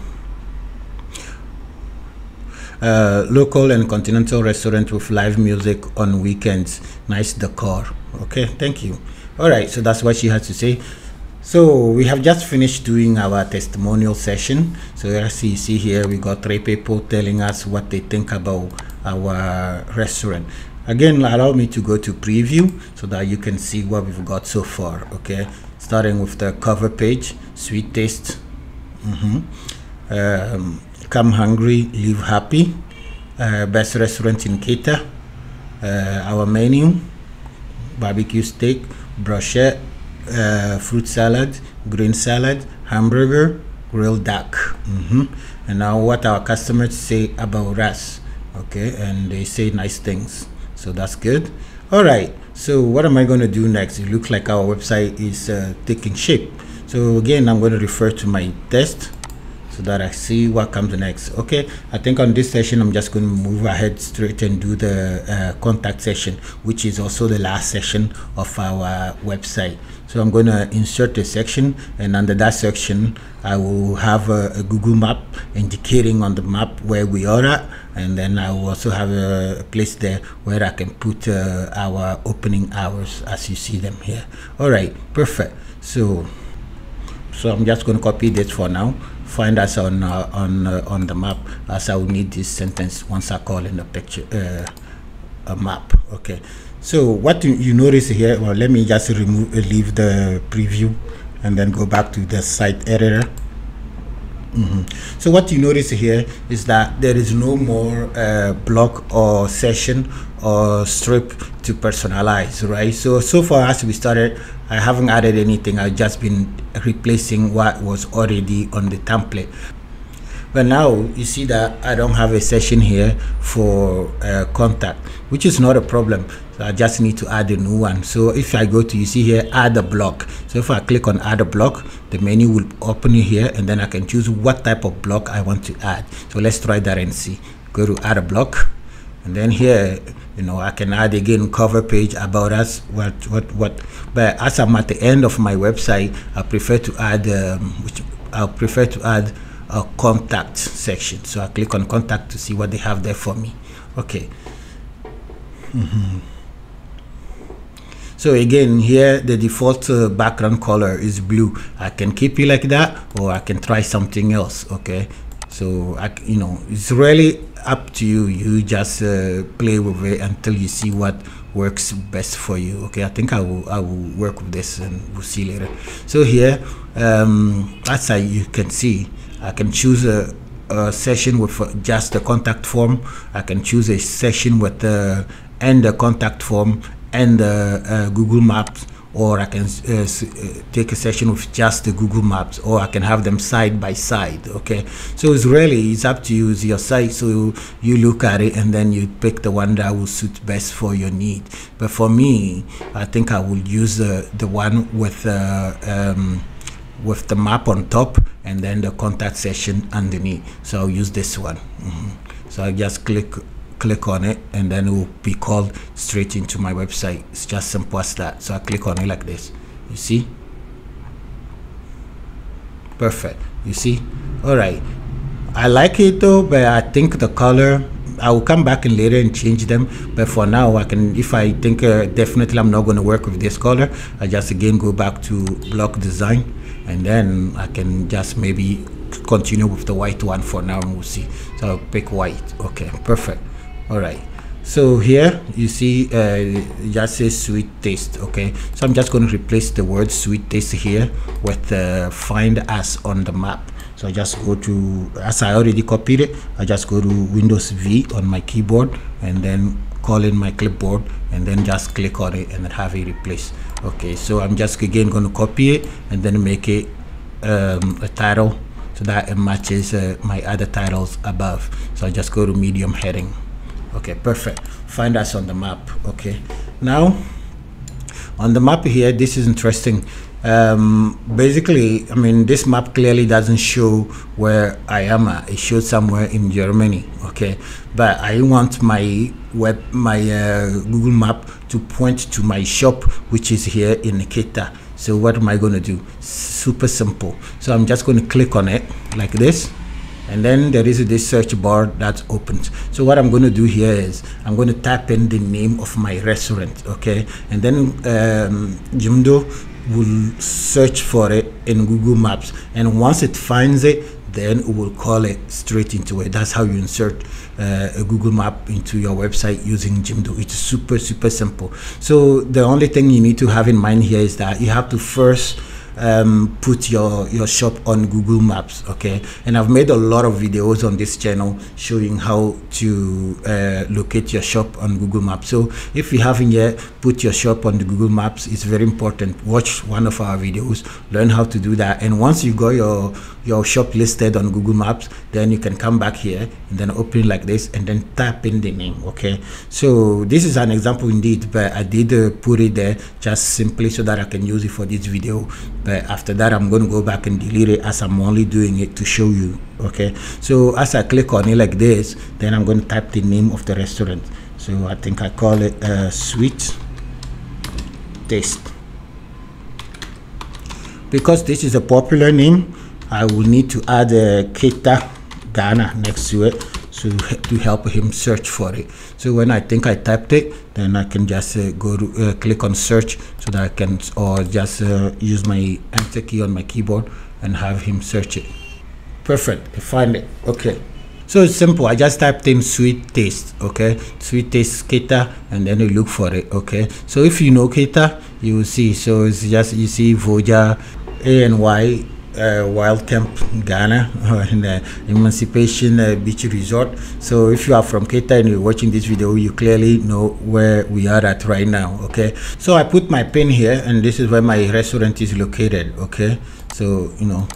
local and continental restaurant with live music on weekends, nice decor. Okay, thank you. All right, so that's what she has to say. So we have just finished doing our testimonial session. So as you see here, we got 3 people telling us what they think about our restaurant. Again, allow me to go to preview so that you can see what we've got so far. Okay, starting with the cover page, sweet taste, come hungry, live happy, best restaurant in Keita, our menu, barbecue steak, brochette, fruit salad, green salad, hamburger, grilled duck. And now what our customers say about us. Okay, and they say nice things, so that's good. All right, so what am I going to do next? It looks like our website is taking shape. So again, I'm going to refer to my test so that I see what comes next. Okay, I think on this session I'm just going to move ahead straight and do the contact session, which is also the last session of our website. So I'm going to insert a section, and under that section I will have a Google map indicating on the map where we are at, and then I will also have a place there where I can put our opening hours as you see them here. All right, perfect. So I'm just going to copy this for now. Find us on the map, as I will need this sentence once I call in the picture a map. Okay, so what you notice here, well, let me just leave the preview and then go back to the site editor. So what you notice here is that there is no more block or session or strip to personalize, right? So far as we started, I haven't added anything. I've just been replacing what was already on the template. But now you see that I don't have a session here for contact, which is not a problem. So I just need to add a new one. So if I go to, you see here, add a block. So if I click on add a block, the menu will open here, and then I can choose what type of block I want to add. So let's try that and see. Go to add a block, and then here, you know, I can add again cover page about us, what. But as I'm at the end of my website, I prefer to add a contact section. So I click on contact to see what they have there for me. Okay. So again, here the default background color is blue. I can keep it like that, or I can try something else. Okay, so you know, it's really up to you. You just play with it until you see what works best for you. Okay, I think I will work with this, and we'll see later. So here, as you can see, I can choose a session with just the contact form. I can choose a session with and the contact form and the Google Maps, or I can take a session with just the Google Maps, or I can have them side by side. Okay, so it's up to you. It's your site, so you look at it and then you pick the one that will suit best for your need. But for me, I think I will use the one with the map on top and then the contact session underneath. So I'll use this one. So I just click on it, and then it will be called straight into my website. It's just simple as that. So I click on it like this. You see? Perfect. You see? All right. I like it though, but I think the color I will come back and later and change them, but for now I can, if I think definitely I'm not going to work with this color, I just again go back to block design, and then I can just maybe continue with the white one for now, and we'll see. So I'll pick white. Okay, perfect. All right, so here you see it just says sweet taste. Okay, so I'm just going to replace the word sweet taste here with find as on the map. So I just go to, as I already copied it, I just go to Windows V on my keyboard and then call in my clipboard and then just click on it and then have it replaced. Okay, so I'm just again going to copy it and then make it a title so that it matches my other titles above. So I just go to medium heading. Okay, perfect. Find us on the map. Okay, now on the map here, this is interesting. Basically, I mean, this map clearly doesn't show where I am at. It shows somewhere in Germany. Okay, but I want my Google map to point to my shop, which is here in Nikita. So what am I going to do? Super simple. So I'm just going to click on it like this, and then there is this search bar that opens. So what I'm going to do here is I'm going to type in the name of my restaurant. Okay, and then Jimdo will search for it in Google Maps, and once it finds it, then it will call it straight into it. That's how you insert a Google map into your website using Jimdo. It's super simple. So the only thing you need to have in mind here is that you have to first put your shop on Google Maps. Okay, and I've made a lot of videos on this channel showing how to locate your shop on Google Maps. So if you haven't yet put your shop on the Google Maps, it's very important. Watch one of our videos, learn how to do that, and once you got your shop listed on Google Maps, then you can come back here and then open it like this and then type in the name. Okay, so this is an example indeed, but I did put it there just simply so that I can use it for this video. But after that, I'm going to go back and delete it, as I'm only doing it to show you. Okay, so as I click on it like this, then I'm going to type the name of the restaurant. So I think I call it Sweet Taste. Because this is a popular name, I will need to add Keita Ghana next to it, so to help him search for it. So when I think I typed it, then I can just go to click on search, so that I can, or just use my enter key on my keyboard and have him search it. Perfect, I find it. Okay, so it's simple. I just typed in sweet taste. Okay, sweet taste Keita, and then you look for it. Okay, so if you know Keita, you will see. So it's just, you see Voja ANY Wild Camp Ghana, in the Emancipation Beach Resort. So if you are from Keita and you're watching this video, you clearly know where we are at right now. Okay, so I put my pin here, and this is where my restaurant is located. Okay, so you know,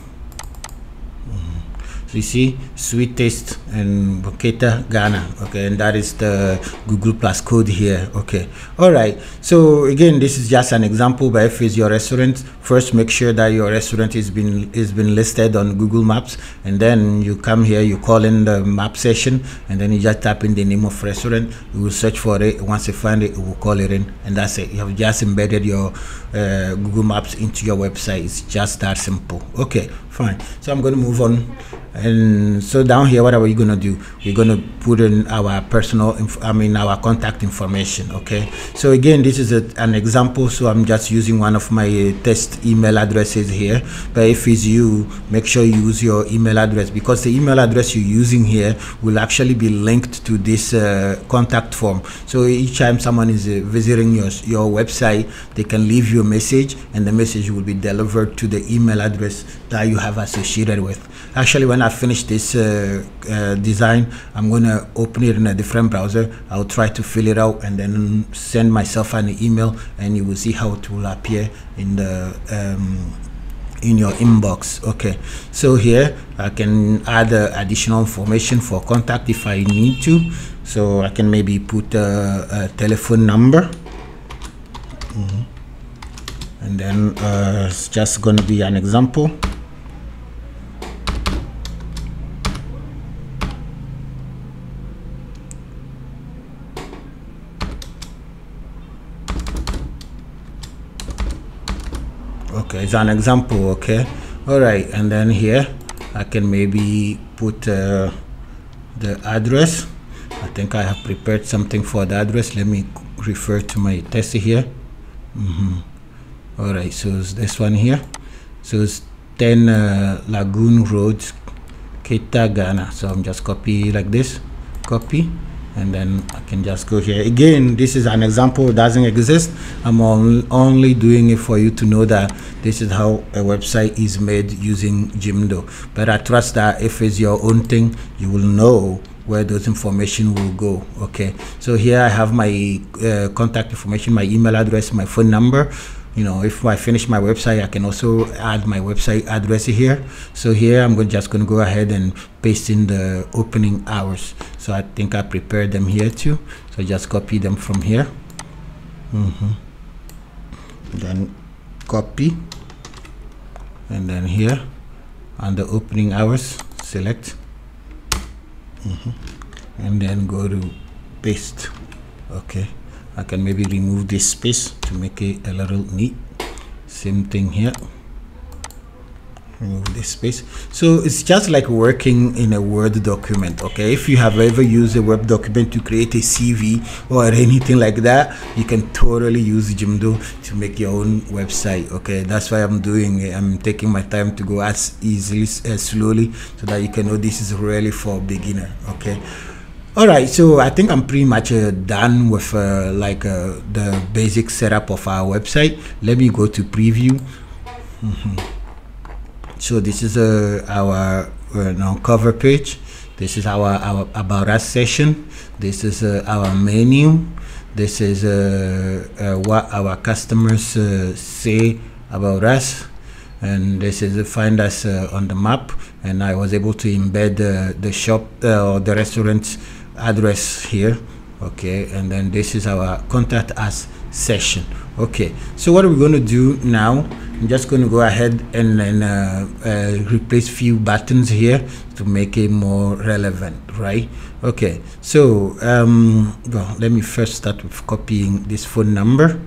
so you see Sweet Taste and Keita Ghana. Okay, and that is the Google Plus code here. Okay, all right, so again, this is just an example, but if it's your restaurant, first make sure that your restaurant is been listed on Google Maps, and then you come here, you call in the map session, and then you just type in the name of restaurant. You will search for it. Once you find it, you will call it in, and that's it. You have just embedded your Google Maps into your website. It's just that simple. Okay, fine. So I'm going to move on. And so down here, what are we going to do? We're going to put in our personal, our contact information. Okay, so again, this is an example, so I'm just using one of my test email addresses here. But if it's you, make sure you use your email address, because the email address you're using here will actually be linked to this contact form. So each time someone is visiting your website, they can leave you a message, and the message will be delivered to the email address that you have associated with. Actually, when I finish this design, I'm going to open it in a different browser. I'll try to fill it out and then send myself an email, and you will see how it will appear in the in your inbox. Okay, so here I can add additional information for contact if I need to. So I can maybe put a telephone number, and then it's just going to be an example. Okay, it's an example. Okay, all right, and then here I can maybe put the address, I think I have prepared something for the address. Let me refer to my test here. All right, so it's this one here. So it's 10 Lagoon Road, Keita, Ghana. So I'm just copy like this, copy, and then I can just go here. Again, this is an example, it doesn't exist. I'm only doing it for you to know that this is how a website is made using Jimdo. But I trust that if it's your own thing, you will know where those information will go. Okay, so here I have my contact information, my email address, my phone number. You know, if I finish my website, I can also add my website address here. So here I'm just going to go ahead and paste in the opening hours. So I think I prepared them here too. So just copy them from here. Then copy, and then here on the opening hours, select, and then go to paste. Okay, I can maybe remove this space to make it a little neat. Same thing here, remove this space. So it's just like working in a Word document. Okay, if you have ever used a web document to create a CV or anything like that, you can totally use Jimdo to make your own website. Okay, that's why I'm doing it. I'm taking my time to go as easily as slowly, so that you can know this is really for a beginner. Okay. All right, so I think I'm pretty much done with the basic setup of our website. Let me go to preview. So this is our cover page. This is our about us section. This is our menu. This is what our customers say about us. And this is find us on the map. And I was able to embed the shop or the restaurant address here. Okay, and then this is our contact us session. Okay, so what are we going to do now? I'm just going to go ahead and then replace few buttons here to make it more relevant, right? Okay, so well, let me first start with copying this phone number.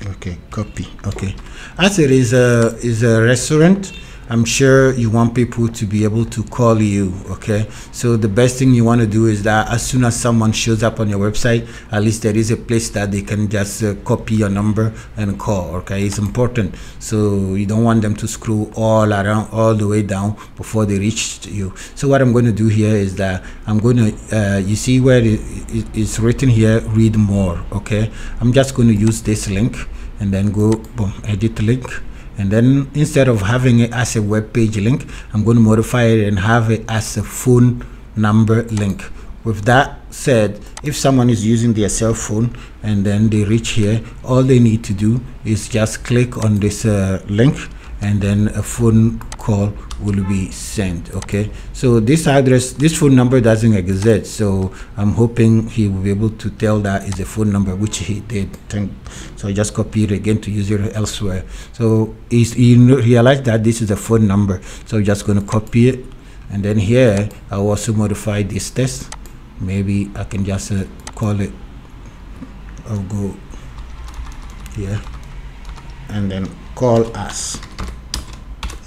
Okay, copy. Okay, as it is a restaurant, I'm sure you want people to be able to call you. Okay, so the best thing you want to do is that as soon as someone shows up on your website, at least there is a place that they can just copy your number and call. Okay, it's important. So you don't want them to scroll all around, all the way down before they reach you. So what I'm going to do here is that I'm going to you see where it's written here, read more. Okay, I'm just going to use this link and then go boom, edit link. And then instead of having it as a web page link, I'm going to modify it and have it as a phone number link. With that said, if someone is using their cell phone and then they reach here, all they need to do is just click on this link, and then a phone call will be sent. Okay, so this address, this phone number doesn't exist, so I'm hoping he will be able to tell that is a phone number, which he did. So I just copy it again to use it elsewhere. So he realized that this is a phone number, so I'm just going to copy it, and then here I'll also modify this test. Maybe I can just call it, I'll go here and then call us.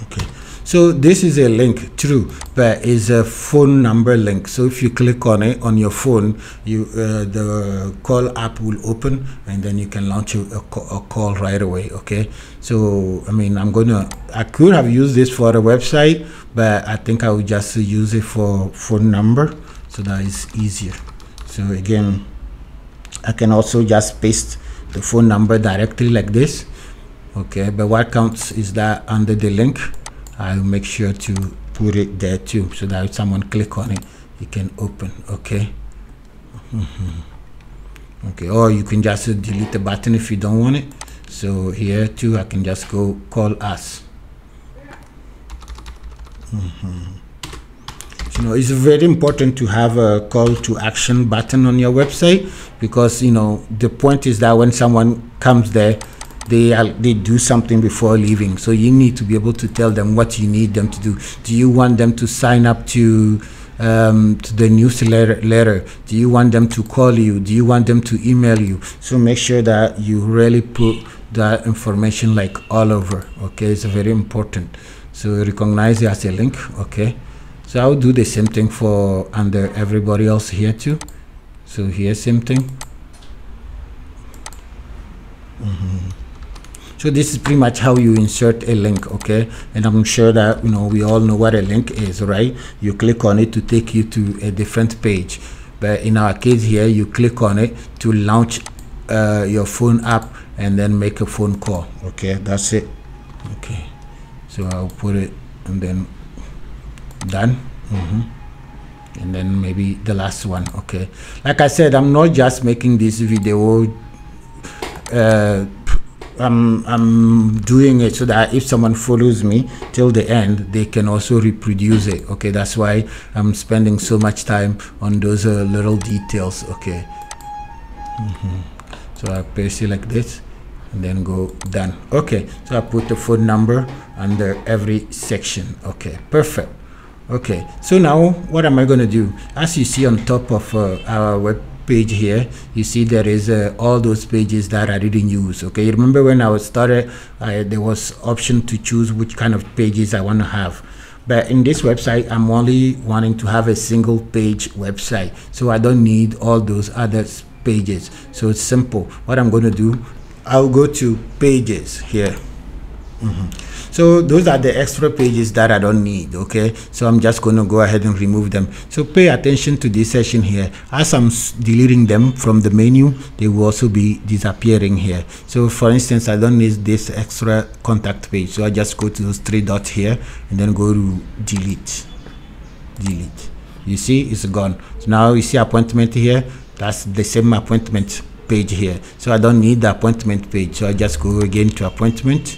Okay, so this is a link, true, but it's a phone number link. So if you click on it on your phone, you the call app will open, and then you can launch a call right away. Okay, so I mean, I could have used this for a website, but I think I would just use it for phone number, so that is easier. So again, I can also just paste the phone number directly like this. Okay, but what counts is that under the link, I'll make sure to put it there too, so that if someone click on it, it can open. Okay. Okay, or you can just delete the button if you don't want it. So here too, I can just go call us. You know, it's very important to have a call to action button on your website, because you know the point is that when someone comes there, they do something before leaving. So you need to be able to tell them what you need them to do. Do you want them to sign up to the newsletter? Do you want them to call you? Do you want them to email you? So make sure that you really put that information like all over. Okay, it's very important. so recognize it as a link. Okay, so I'll do the same thing for under everybody else here too. So here, same thing. So this is pretty much how you insert a link. Okay, and I'm sure that we all know what a link is, right? You click on it to take you to a different page, but in our case here, you click on it to launch your phone app and then make a phone call. Okay, that's it. Okay, so I'll put it and then done. And then maybe the last one. Okay, like I said, I'm not just making this video, I'm doing it so that if someone follows me till the end, they can also reproduce it. Okay, that's why I'm spending so much time on those little details. Okay, so I paste it like this and then go done. Okay, so I put the phone number under every section. Okay, perfect. Okay, so now what am I going to do? As you see on top of our web page here, you see there is all those pages that I didn't use. Okay, you remember when I was started, there was option to choose which kind of pages I want to have, but in this website I'm only wanting to have a single page website, so I don't need all those other pages. So it's simple. What I'm going to do, I'll go to pages here. So those are the extra pages that I don't need. Okay, so I'm just going to go ahead and remove them. So pay attention to this section here. As I'm deleting them from the menu, they will also be disappearing here. So for instance, I don't need this extra contact page, so I just go to those three dots here and then go to delete. You see, it's gone. So now you see appointment here. That's the same appointment page here, so I don't need the appointment page. So I just go again to appointment,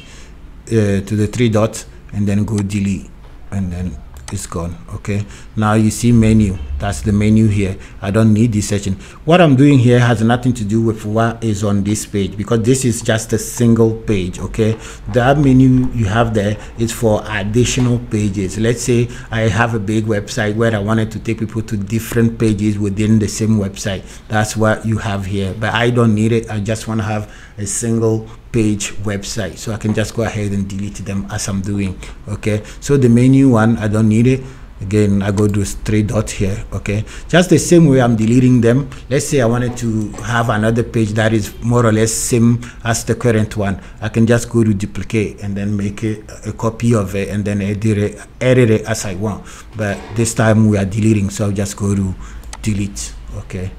to the three dots, and then go delete, and then it's gone. Okay, now you see menu. That's the menu here. I don't need this section. What I'm doing here has nothing to do with what is on this page, because this is just a single page. Okay, that menu you have there is for additional pages. Let's say I have a big website where I wanted to take people to different pages within the same website. That's what you have here, but I don't need it. I just want to have a single page website, so I can just go ahead and delete them as I'm doing. Okay, so the menu one, I don't need it. Again, I go to three dots here. Okay, just the same way I'm deleting them. Let's say I wanted to have another page that is more or less same as the current one. I can just go to duplicate and then make it a copy of it and then edit it as I want. But this time we are deleting, so I'll just go to delete. Okay,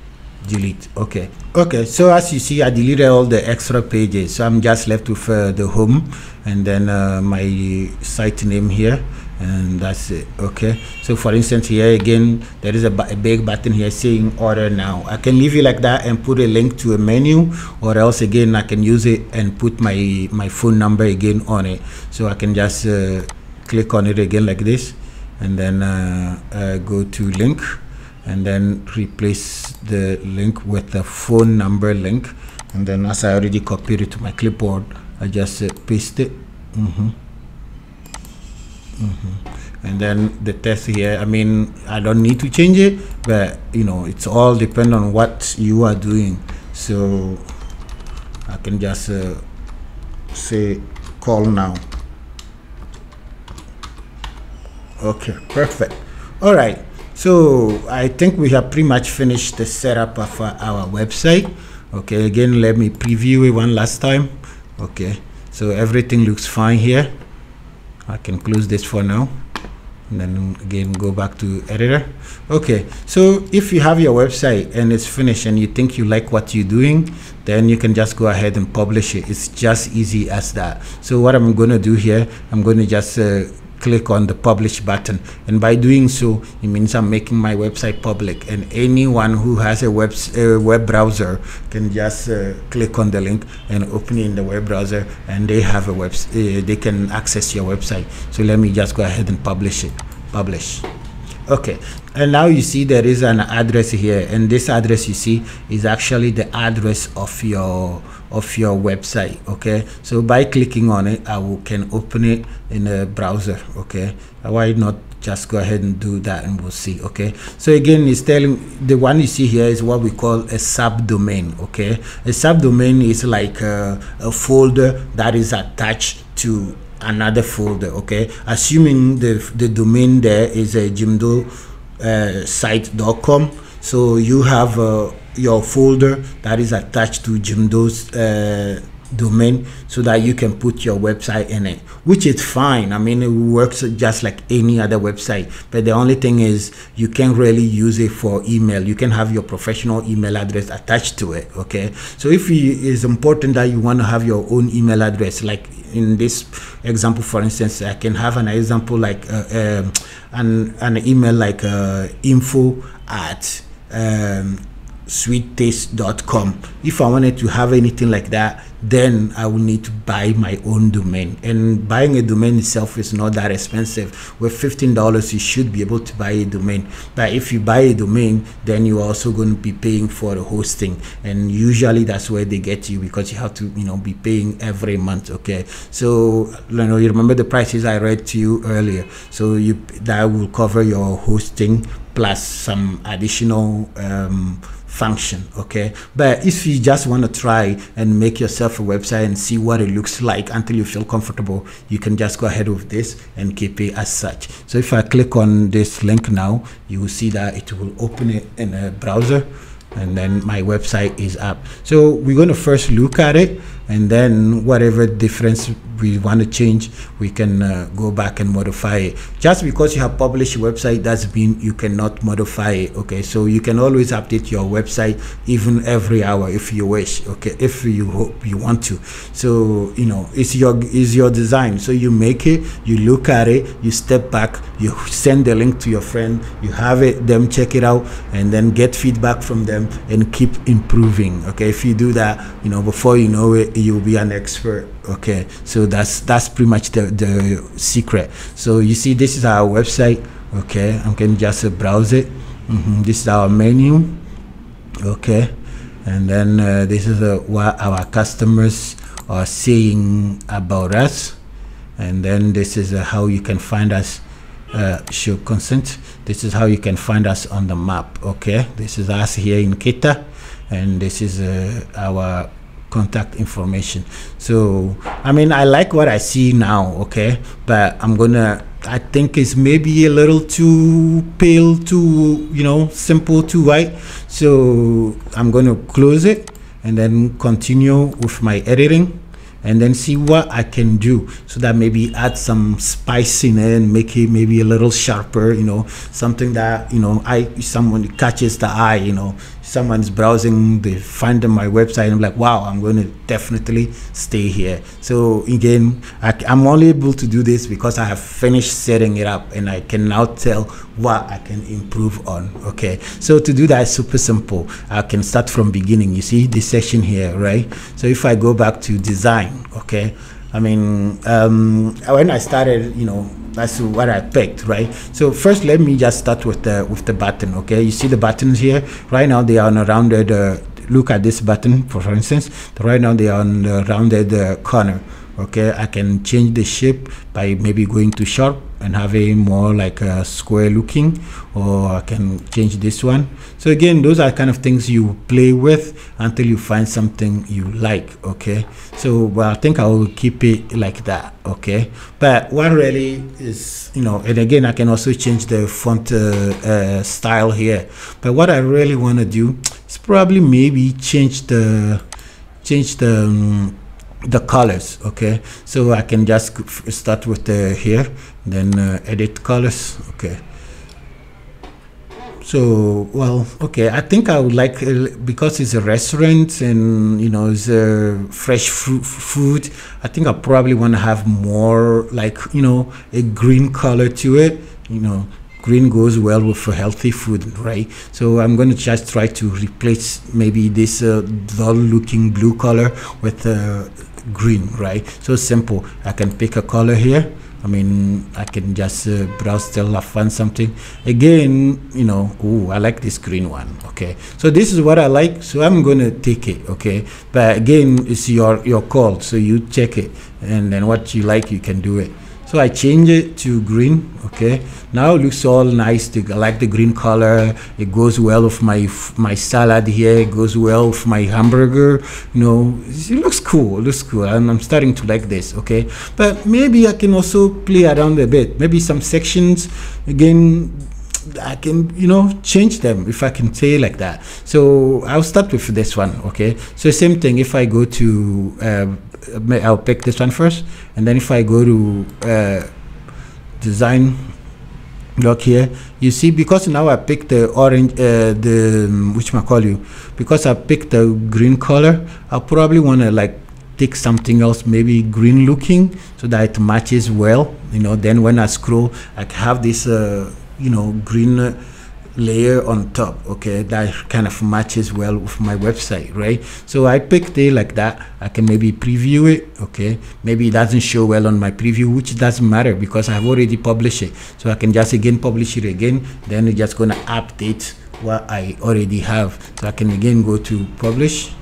delete. Okay, so as you see, I deleted all the extra pages, so I'm just left with the home and then my site name here, and that's it. Okay, so for instance here again, there is a big button here saying order now. I can leave it like that and put a link to a menu, or else again I can use it and put my phone number again on it. So I can just click on it again like this, and then go to link, and then replace the link with the phone number link, and then as I already copied it to my clipboard, I just paste it. And then the text here, I mean, I don't need to change it, but it's all depend on what you are doing. So I can just say call now. Okay, perfect. All right, so I think we have pretty much finished the setup of our website. Okay, again, let me preview it one last time. Okay, so everything looks fine here. I can close this for now, and then again go back to editor. Okay, so if you have your website and it's finished and you think you like what you're doing, then you can just go ahead and publish it. It's just easy as that. So what I'm going to do here, I'm going to just click on the publish button, and by doing so, it means I'm making my website public, and anyone who has a web browser can just click on the link and open it in the web browser, and they have a they can access your website. So let me just go ahead and publish it. Publish. Okay, and now you see there is an address here, and this address you see is actually the address of your website. Okay, so by clicking on it, I can open it in a browser. Okay, why not just go ahead and do that, and we'll see. Okay, so again, it's telling, the one you see here is what we call a subdomain. Okay, a subdomain is like a folder that is attached to another folder. Okay, assuming the domain there is a Jimdo site.com, so you have your folder that is attached to Jimdo's domain, so that you can put your website in it, which is fine. I mean, it works just like any other website, but the only thing is you can't really use it for email. You can have your professional email address attached to it. Okay, so if it's important that you want to have your own email address, like in this example, for instance, I can have an example like an email like info at sweettaste.com. If I wanted to have anything like that, then I will need to buy my own domain, and buying a domain itself is not that expensive. With $15 you should be able to buy a domain. But if you buy a domain, then you're also going to be paying for the hosting, and usually that's where they get you, because you have to be paying every month. Okay, so you remember the prices I read to you earlier, so that will cover your hosting plus some additional function. Okay, but if you just want to try and make yourself a website and see what it looks like until you feel comfortable, you can just go ahead with this and keep it as such. So if I click on this link now, you will see that it will open it in a browser, and then my website is up. So we're going to first look at it, and then whatever difference we want to change, we can go back and modify it. Just because you have published a website doesn't mean you cannot modify it. Okay, so you can always update your website even every hour if you wish. Okay, if you want to. So it's your design. So you make it, you look at it, you step back, you send the link to your friend, you have them check it out, and then get feedback from them and keep improving. Okay, if you do that, before you know it, you'll be an expert. Okay, so that's pretty much the secret. So you see, this is our website. Okay, I can just browse it. This is our menu. Okay, and then this is what our customers are saying about us, and then this is how you can find us. Show consent. This is how you can find us on the map. Okay, this is us here in Kita, and this is our contact information. So I mean, I like what I see now. Okay, but I think it's maybe a little too pale, too simple, too white. So I'm going to close it and then continue with my editing, and then see what I can do, so that maybe add some spice in it and make it maybe a little sharper, something that someone catches the eye. Someone's browsing, they find on my website, and I'm like, wow, I'm going to definitely stay here. So again, I'm only able to do this because I have finished setting it up, and I can now tell what I can improve on. Okay, so to do that is super simple. I can start from beginning. You see this section here, right? So if I go back to design, okay, I mean, when I started, that's what I picked, right? So first, let me just start with the button. Okay, you see the buttons here. Right now they are on a rounded. Look at this button, for instance. Right now they are on the rounded corner. Okay, I can change the shape by maybe going to sharp and having more like a square looking, or I can change this one. So again, those are kind of things you play with until you find something you like. Okay, so I think I will keep it like that. Okay, but what really is, and again, I can also change the font style here, but what I really want to do is probably maybe change the colors. Okay, so I can just start with here, then edit colors. Okay, so okay, I think I would like, because it's a restaurant and it's a fresh food, I think I probably want to have more like a green color to it. Green goes well with healthy food, right? So I'm going to just try to replace maybe this dull looking blue color with green, right? So simple. I can pick a color here. I mean, I can just browse till I find something. Again, I like this green one. Okay, so this is what I like, so I'm going to take it. Okay, but again, it's your call, so you check it, and then what you like, you can do it. So I change it to green. Okay, now it looks all nice. I like the green color. It goes well with my salad here. It goes well with my hamburger. You know, it looks cool. It looks cool. And I'm starting to like this. Okay, but maybe I can also play around a bit. Maybe some sections again, I can, you know, change them, if I can say like that. So I'll start with this one. Okay, so same thing. If I go to I'll pick this one first, and then if I go to design block here, you see, because now I picked the orange, because I picked the green color, I'll probably want to like take something else, maybe green looking, so that it matches well, you know. Then when I scroll, I have this you know, green layer on top. Okay, that kind of matches well with my website, right? So I picked it like that. I can maybe preview it. Okay, maybe it doesn't show well on my preview, which doesn't matter because I've already published it. So I can just again publish it again, then it's just gonna update what I already have. So I can again go to publish,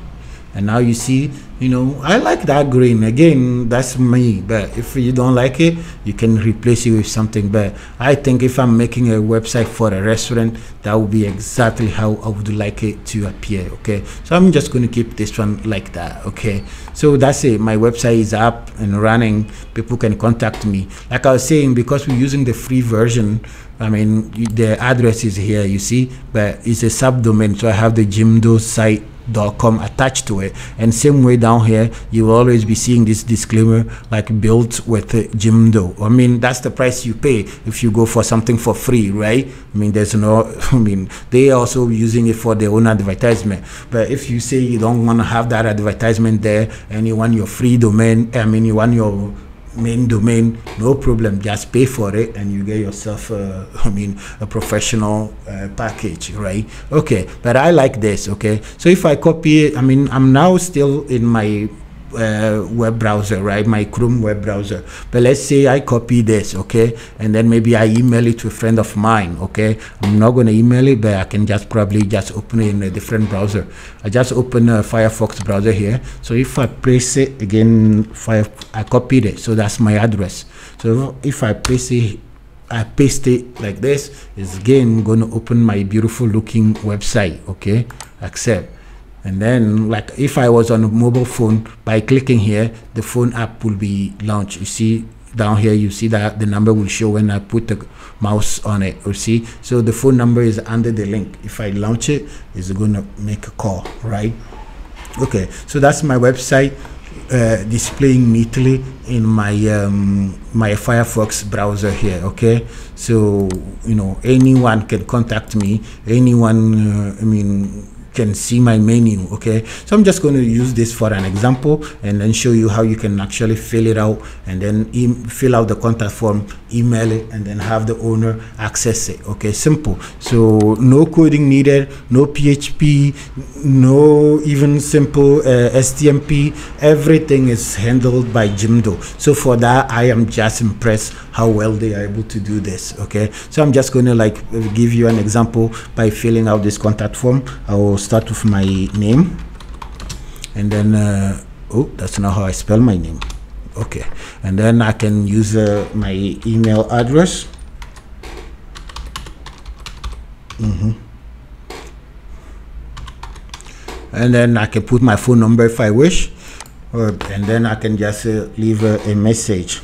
and now you see, you know, I like that green. Again, that's me, but if you don't like it, you can replace it with something. But I think if I'm making a website for a restaurant, that would be exactly how I would like it to appear. Okay, so I'm just going to keep this one like that. Okay, so that's it. My website is up and running. People can contact me. Like I was saying, because we're using the free version, I mean, the address is here, you see, but it's a subdomain, so I have the Jimdo site.com attached to it. And same way down here, you will always be seeing this disclaimer like built with Jimdo. I mean, that's the price you pay if you go for something for free, right? I mean, there's no, I mean, they are also using it for their own advertisement. But if you say you don't want to have that advertisement there and you want your free domain, I mean, you want your main domain, no problem, just pay for it and you get yourself I mean, a professional package, right? Okay, but I like this. Okay, so if I copy it, I mean, I'm now still in my web browser, right? My Chrome web browser. But let's say I copy this, okay, and then maybe I email it to a friend of mine. Okay, I'm not going to email it, but I can just probably just open it in a different browser. I just open a Firefox browser here. So if I paste it again, I copied it, so that's my address. So if I paste it like this, it's again going to open my beautiful looking website. Okay, accept. And then, like, if I was on a mobile phone, by clicking here, the phone app will be launched. You see down here, you see that the number will show when I put the mouse on it. You see, so the phone number is under the link. If I launch it, it's going to make a call, right? Okay, so that's my website displaying neatly in my my Firefox browser here. Okay, so you know, anyone can contact me. Anyone, I mean, can see my menu. Okay, so I'm just going to use this for an example and then show you how you can actually fill it out and then fill out the contact form, email it, and then have the owner access it. Okay, simple. So no coding needed, no PHP, no even simple STMP. Everything is handled by Jimdo. So for that, I am just impressed how well they are able to do this. Okay, so I'm just going to like give you an example by filling out this contact form. I will start with my name, and then oh, that's not how I spell my name. Okay, and then I can use my email address. And then I can put my phone number if I wish, and then I can just leave a message.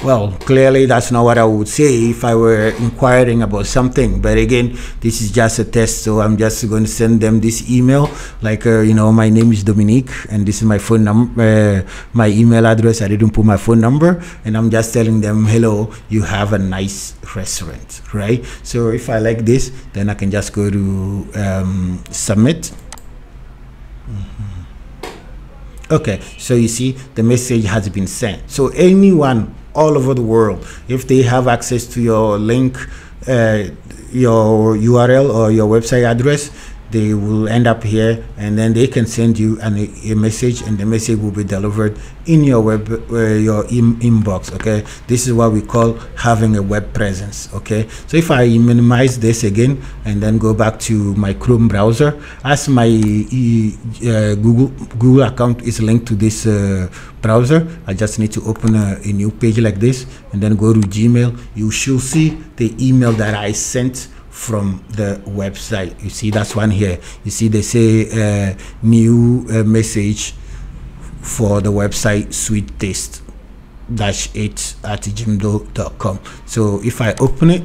Well, clearly that's not what I would say if I were inquiring about something. But again, this is just a test, so I'm just going to send them this email. Like, you know, my name is Dominique, and this is my phone number, my email address. I didn't put my phone number, and I'm just telling them, hello, you have a nice restaurant, right? So if I like this, then I can just go to submit. Okay, so you see the message has been sent. So anyone all over the world, if they have access to your link, your URL or your website address, they will end up here, and then they can send you a message, and the message will be delivered in your web your inbox. Okay, this is what we call having a web presence. Okay, so if I minimize this again and then go back to my Chrome browser, as my Google account is linked to this browser, I just need to open a new page like this and then go to Gmail. You should see the email that I sent from the website. You see, that's one here. You see they say new message for the website sweet taste -8@jimdo.com. So if I open it,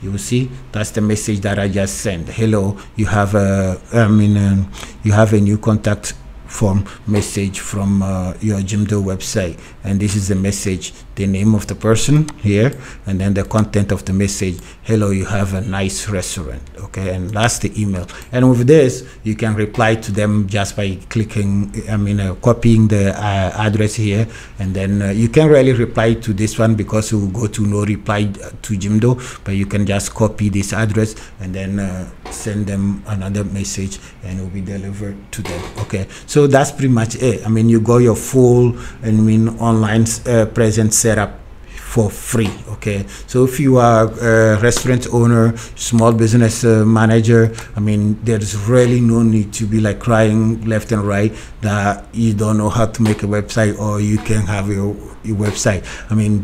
you will see that's the message that I just sent. Hello, you have a you have a new contact form message from your Jimdo website, and this is the message, the name of the person here, and then the content of the message. Hello, you have a nice restaurant. Okay, and that's the email. And with this, you can reply to them just by clicking, copying the address here, and then you can really reply to this one because it will go to no reply to Jimdo, but you can just copy this address and then send them another message, and it will be delivered to them. Okay, so that's pretty much it. You got your full online presence set up for free. Okay, so if you are a restaurant owner, small business manager, there's really no need to be like crying left and right that you don't know how to make a website or you can have your website.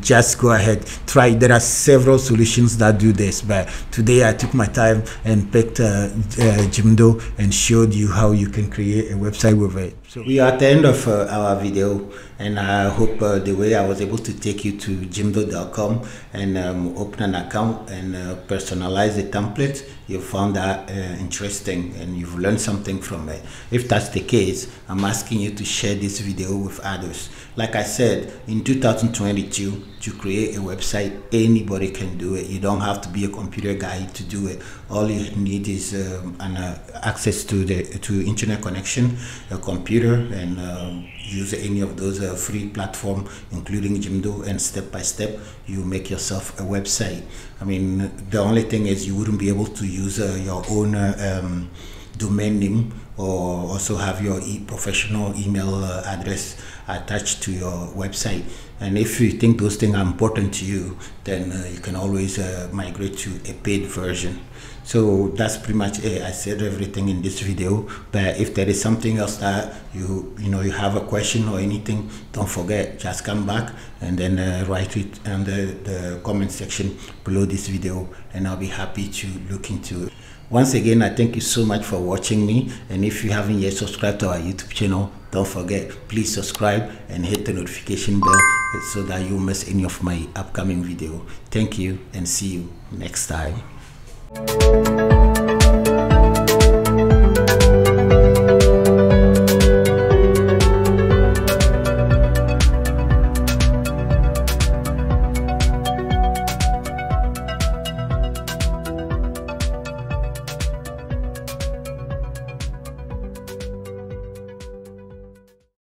Just go ahead, try. There are several solutions that do this, but today I took my time and picked Jimdo and showed you how you can create a website with it. So we are at the end of our video, and I hope the way I was able to take you to Jimdo.com and open an account and personalize the template, you found that interesting and you've learned something from it. If that's the case, I'm asking you to share this video with others. Like I said, in 2022, to create a website, anybody can do it. You don't have to be a computer guy to do it. All you need is access to internet connection, a computer, and use any of those free platform, including Jimdo, and step by step you make yourself a website. The only thing is you wouldn't be able to use your own domain name, or also have your professional email address attached to your website. And if you think those things are important to you, then you can always migrate to a paid version. So that's pretty much it. I said everything in this video, but if there is something else that you have a question or anything, don't forget, just come back and then write it in the comment section below this video, and I'll be happy to look into it. Once again, I thank you so much for watching me, and if you haven't yet subscribed to our YouTube channel, don't forget, please subscribe and hit the notification bell so that you won't miss any of my upcoming video. Thank you, and see you next time.